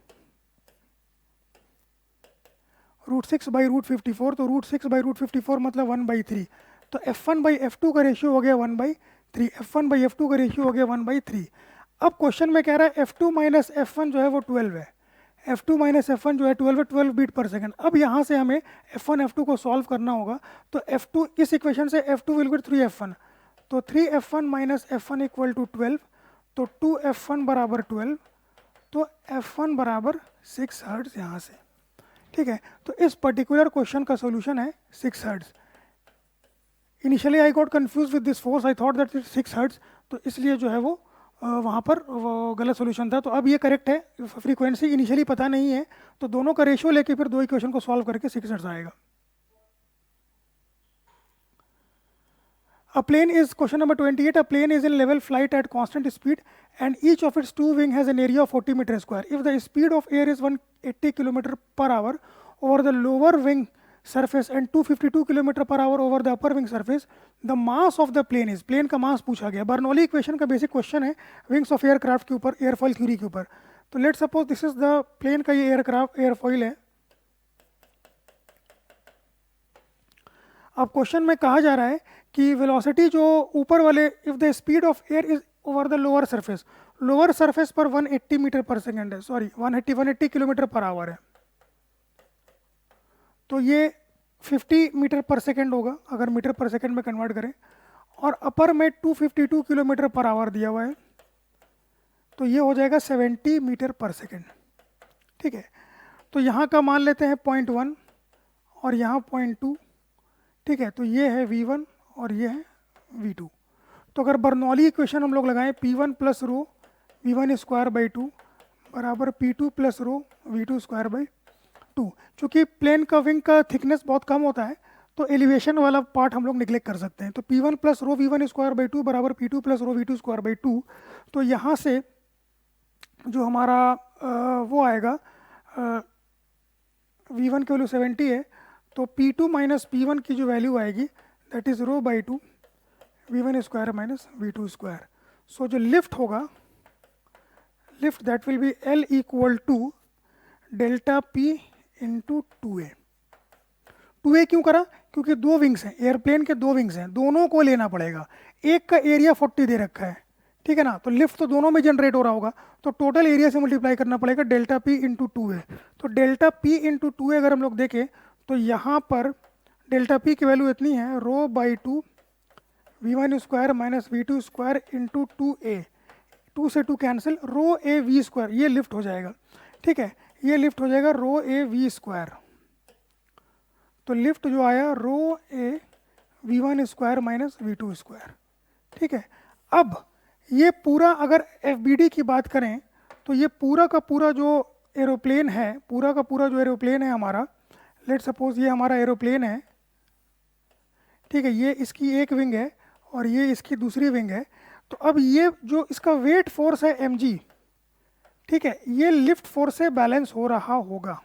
Speaker 1: √6 बाई √54. तो √6 बाई √54 मतलब 1/3. तो F1 बाई F2 का रेशियो हो गया 1/3. F1 बाई F2 का रेशियो हो गया 1/3. अब क्वेश्चन में कह रहा है F2 माइनस F1 जो है वो 12 है. F2 माइनस F1 जो है 12 है, 12 बीट पर सेकंड. अब यहाँ से हमें F1 F2 को सॉल्व करना होगा. तो F2 इस इक्वेशन से F2 विल बी 3F1. तो 3F1 minus F1 equal to 12. तो 2F1 बराबर 12. तो F1 बराबर 6 हर्ट्ज यहाँ से. ठीक है, तो इस पर्टिकुलर क्वेश्चन का सोल्यूशन है 6 hertz. Initially I got confuse with this force, I thought that it 6 hertz. तो इसलिए जो है वो वहाँ पर वो गलत सोल्यूशन था. तो अब ये करेक्ट है. फ्रीक्वेंसी इनिशियली पता नहीं है तो दोनों का रेशियो लेके फिर दो इक्वेशन को सॉल्व करके 6 हर्ट्ज आएगा. A plane is question number 28. A plane is in level flight at constant speed and each of its two wings has an area of 40 meters square. If the speed of air is 180 km per hour over the lower wing surface and 252 km per hour over the upper wing surface, the mass of the plane is, plane का mass पूछा गया. Bernoulli equation का basic question है wings of aircraft के ऊपर, airfoil theory के ऊपर. तो let suppose this is the plane का ये एयरक्राफ्ट एयरफॉइल है. अब क्वेश्चन में कहा जा रहा है कि वेलोसिटी जो ऊपर वाले, if the speed of air is over the lower surface पर 180 मीटर पर सेकेंड है, सॉरी 180 किलोमीटर पर आवर है. तो ये 50 मीटर पर सेकेंड होगा अगर मीटर पर सेकेंड में कन्वर्ट करें. और अपर में 252 किलोमीटर पर आवर दिया हुआ है तो ये हो जाएगा 70 मीटर पर सेकेंड. ठीक है, तो यहाँ का मान लेते हैं 0.1 और यहाँ 0.2. ठीक है, तो ये है V1 और ये है V2. तो अगर बर्नौली इक्वेशन हम लोग लगाएं P1 plus row V1 square by 2 बराबर P2 plus row V2 square by two, चूँकि प्लेन का विंग का थिकनेस बहुत कम होता है तो एलिवेशन वाला पार्ट हम लोग निगलेक्ट कर सकते हैं। तो P1 plus row V1 square by two बराबर P2 plus row V2 square by two. तो यहाँ से जो हमारा वो आएगा V1 की वैल्यू 70 है, तो P2 माइनस P1 की जो वैल्यू आएगी that is rho by two V1 square minus V2 square. So जो लिफ्ट होगा, lift that will be L equal to delta P into 2A। 2A क्यों करा? क्योंकि दो विंग्स हैं, एयरप्लेन के दो विंग्स हैं, दोनों को लेना पड़ेगा। एक का एरिया 40 दे रखा है, ठीक है ना, तो लिफ्ट तो दोनों में जनरेट हो रहा होगा, तो टोटल एरिया से मल्टीप्लाई करना पड़ेगा डेल्टा P इंटू 2A। तो डेल्टा P इंटू 2A अगर हम लोग देखें तो यहाँ पर डेल्टा P की वैल्यू इतनी है rho by two V1 square minus V2 square into 2A। 2 से 2 cancel, rho A V square, ये लिफ्ट हो जाएगा, ठीक है, ये लिफ्ट हो जाएगा रो A V स्क्वायर। तो लिफ्ट जो आया rho A V1 square minus V2 square, ठीक है। अब ये पूरा अगर FBD की बात करें तो ये पूरा का पूरा जो एरोप्लेन है, पूरा का पूरा जो एरोप्लेन है हमारा, लेट सपोज ये हमारा एरोप्लेन है, ठीक है, ये इसकी एक विंग है और ये इसकी दूसरी विंग है। तो अब ये जो इसका वेट फोर्स है mg, ठीक है, ये लिफ्ट फोर्स से बैलेंस हो रहा होगा,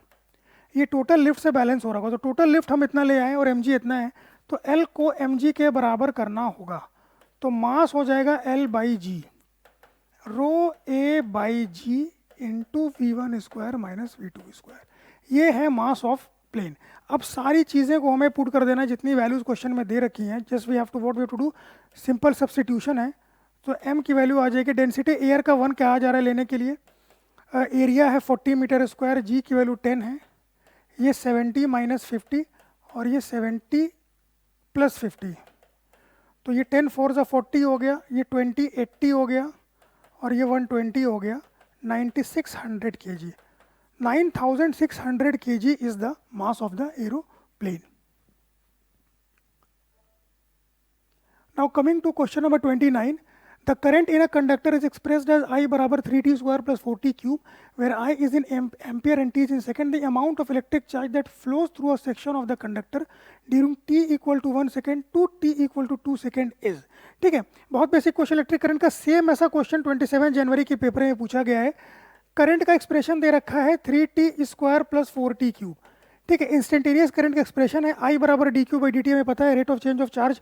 Speaker 1: ये टोटल लिफ्ट से बैलेंस हो रहा होगा। तो टोटल लिफ्ट हम इतना ले आए और mg इतना है, तो L को mg के बराबर करना होगा। तो मास हो जाएगा L by G, rho A by G into V1 square minus V2 square. ये है मास ऑफ प्लेन। अब सारी चीज़ें को हमें पुट कर देना है जितनी वैल्यूज क्वेश्चन में दे रखी हैं। Just we have to what we have to do, simple substitution है। तो m की वैल्यू आ जाएगी, डेंसिटी एयर का 1 क्या आ जा रहा है लेने के लिए, एरिया है 40 मीटर स्क्वायर, g की वैल्यू 10 है, ये 70 माइनस 50 और ये 70 प्लस 50, तो ये 10 4 ज़ा 40 हो गया, ये 20 80 हो गया और ये 120 हो गया, 9600 kg। 9600 kg is the mass of the aeroplane. Now coming to question number 29, the current in a conductor is expressed as I बराबर 3t square plus 4t cube, where I is in ampere and t is in second. The amount of electric charge that flows through a section of the conductor during t equal to 1 second to t equal to 2 second is। ठीक है, बहुत basic question, electric current का same ऐसा question 27 जनवरी के paper में पूछा गया है। करंट का एक्सप्रेशन दे रखा है 3t square plus 4t cube, ठीक है। इंस्टेंटेनियस करंट का एक्सप्रेशन है I बराबर D Q by D T, हमें पता है rate of change of charge,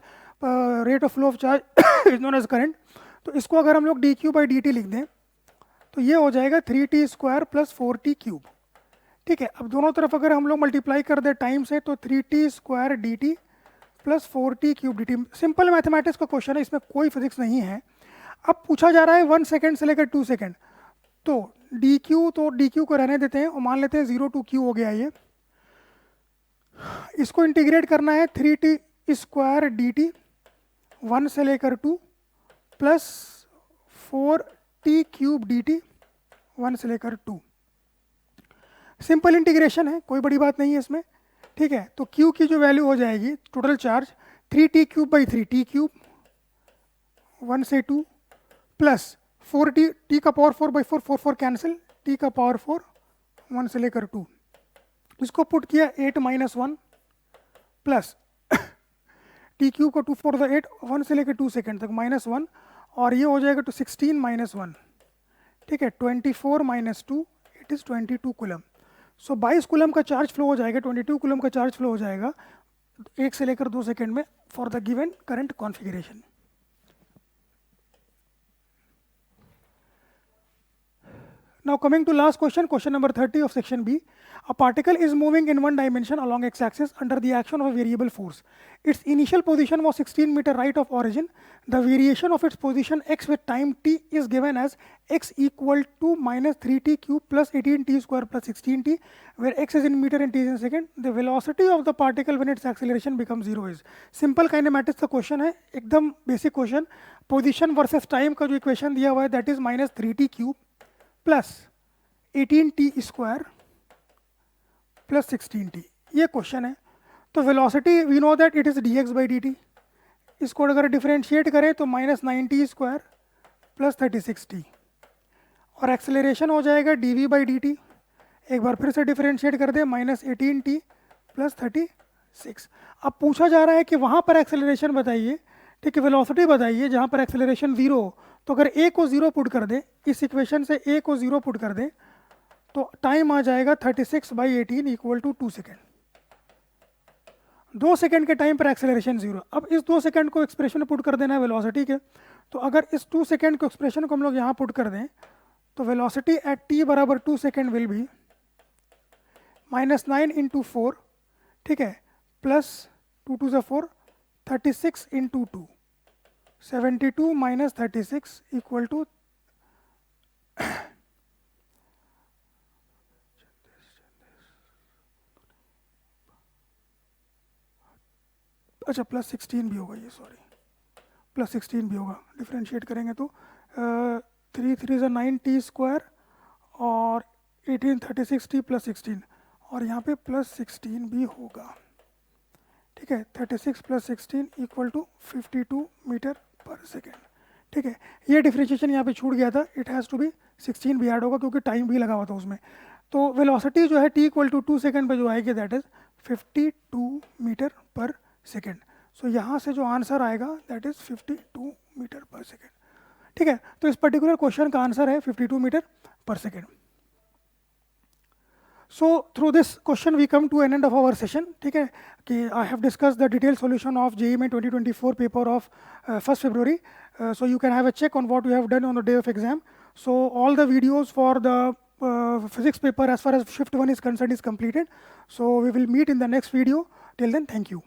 Speaker 1: rate of flow of charge is known as current. तो इसको अगर हम लोग D Q by D T लिख दें तो ये हो जाएगा 3t square plus 4t cube, ठीक है। अब दोनों तरफ अगर हम लोग मल्टीप्लाई कर दें टाइम से तो 3t square D T plus 4t cube D T. Simple mathematics का क्वेश्चन है, इसमें कोई फिजिक्स नहीं है। अब पूछा जा रहा है 1 सेकेंड से लेकर 2 सेकेंड, तो डी क्यू को रहने देते हैं और मान लेते हैं 0 to q हो गया ये। इसको इंटीग्रेट करना है 3t स्क्वायर डी टी 1 से लेकर 2 plus 4t cube D T 1 से लेकर 2। सिंपल इंटीग्रेशन है, कोई बड़ी बात नहीं है इसमें, ठीक है। तो q की जो वैल्यू हो जाएगी total charge 3t cube by 3t cube 1 से 2 प्लस 4t, t का पावर 4 बाई 4, 4 4 कैंसिल, t का पावर 4 1 से लेकर 2। इसको पुट किया 8 माइनस 1 प्लस टी क्यूब का 2 4 8, 1 से लेकर 2 सेकेंड तक माइनस 1, और ये हो जाएगा तो 16 माइनस 1, ठीक है, 24 minus 2 it is 22 coulomb. So 22 coulomb का चार्ज फ्लो हो जाएगा, 22 कूलम का चार्ज फ्लो हो जाएगा 1 से लेकर 2 सेकेंड में for the given current configuration. Now coming to last question, question number 30 of section B. A particle is moving in one dimension along x-axis under the action of a variable force. Its initial position was 16 meter right of origin. The variation of its position x with time t is given as x equal to minus 3t cube plus 18t square plus 16t, where x is in meter and t is in second. The velocity of the particle when its acceleration becomes 0 is। Simple kinematics का question है, एकदम basic question. Position versus time का जो equation दिया हुआ है that is minus 3t cube plus 18t square plus 16t, ये question है। तो velocity we know that it is dx by dt, इसको अगर डिफरेंशिएट करें तो minus 9t square plus 36t, और एक्सेलरेशन हो जाएगा dv बाई dt। एक बार फिर से डिफरेंशिएट कर दे, -18t + 36। अब पूछा जा रहा है कि वहाँ पर एक्सेलरेशन बताइए, ठीक है, वेलोसिटी बताइए जहाँ पर एक्सेलरेशन 0 हो। तो अगर a को 0 पुट कर दे, इस इक्वेशन से a को 0 पुट कर दे, तो टाइम आ जाएगा 36/18 = 2 सेकेंड। 2 सेकेंड के टाइम पर एक्सेलरेशन 0। अब इस 2 सेकेंड को एक्सप्रेशन में पुट कर देना है वेलोसिटी के। तो अगर इस 2 सेकेंड को एक्सप्रेशन को हम लोग यहाँ पुट कर दें, तो वेलोसिटी एट t बराबर 2 सेकेंड विल बी -9 × 4, ठीक है, प्लस 2 2 4, 36 × 2, 72 - 36 = अच्छा +16 भी होगा ये, सॉरी, +16 भी होगा, डिफरेंशिएट करेंगे तो 3 3 9t² और 18 36t + 16, और यहाँ पे +16 भी होगा, ठीक है। 36 + 16 = 52 मीटर पर सेकेंड, ठीक है। ये डिफरेंशिएशन यहाँ पे छूट गया था, इट हैज़ टू बी 16 भी ऐड होगा क्योंकि टाइम भी लगा हुआ था उसमें। तो वेलोसिटी जो है t = 2 सेकेंड पे जो आएगी दैट इज़ 52 मीटर पर सेकेंड। सो यहाँ से जो आंसर आएगा दैट इज़ 52 मीटर पर सेकेंड, ठीक है। तो इस पर्टिकुलर क्वेश्चन का आंसर है 52 मीटर पर second. So through this question we come to an end of our session, ठीक है, कि I have discussed the detailed solution of JEE Main 2024 paper of 1st February. So you can have a check on what you have done on the day of exam. So all the videos for the physics paper as far as shift 1 is concerned is completed. So we will meet in the next video. Till then, thank you.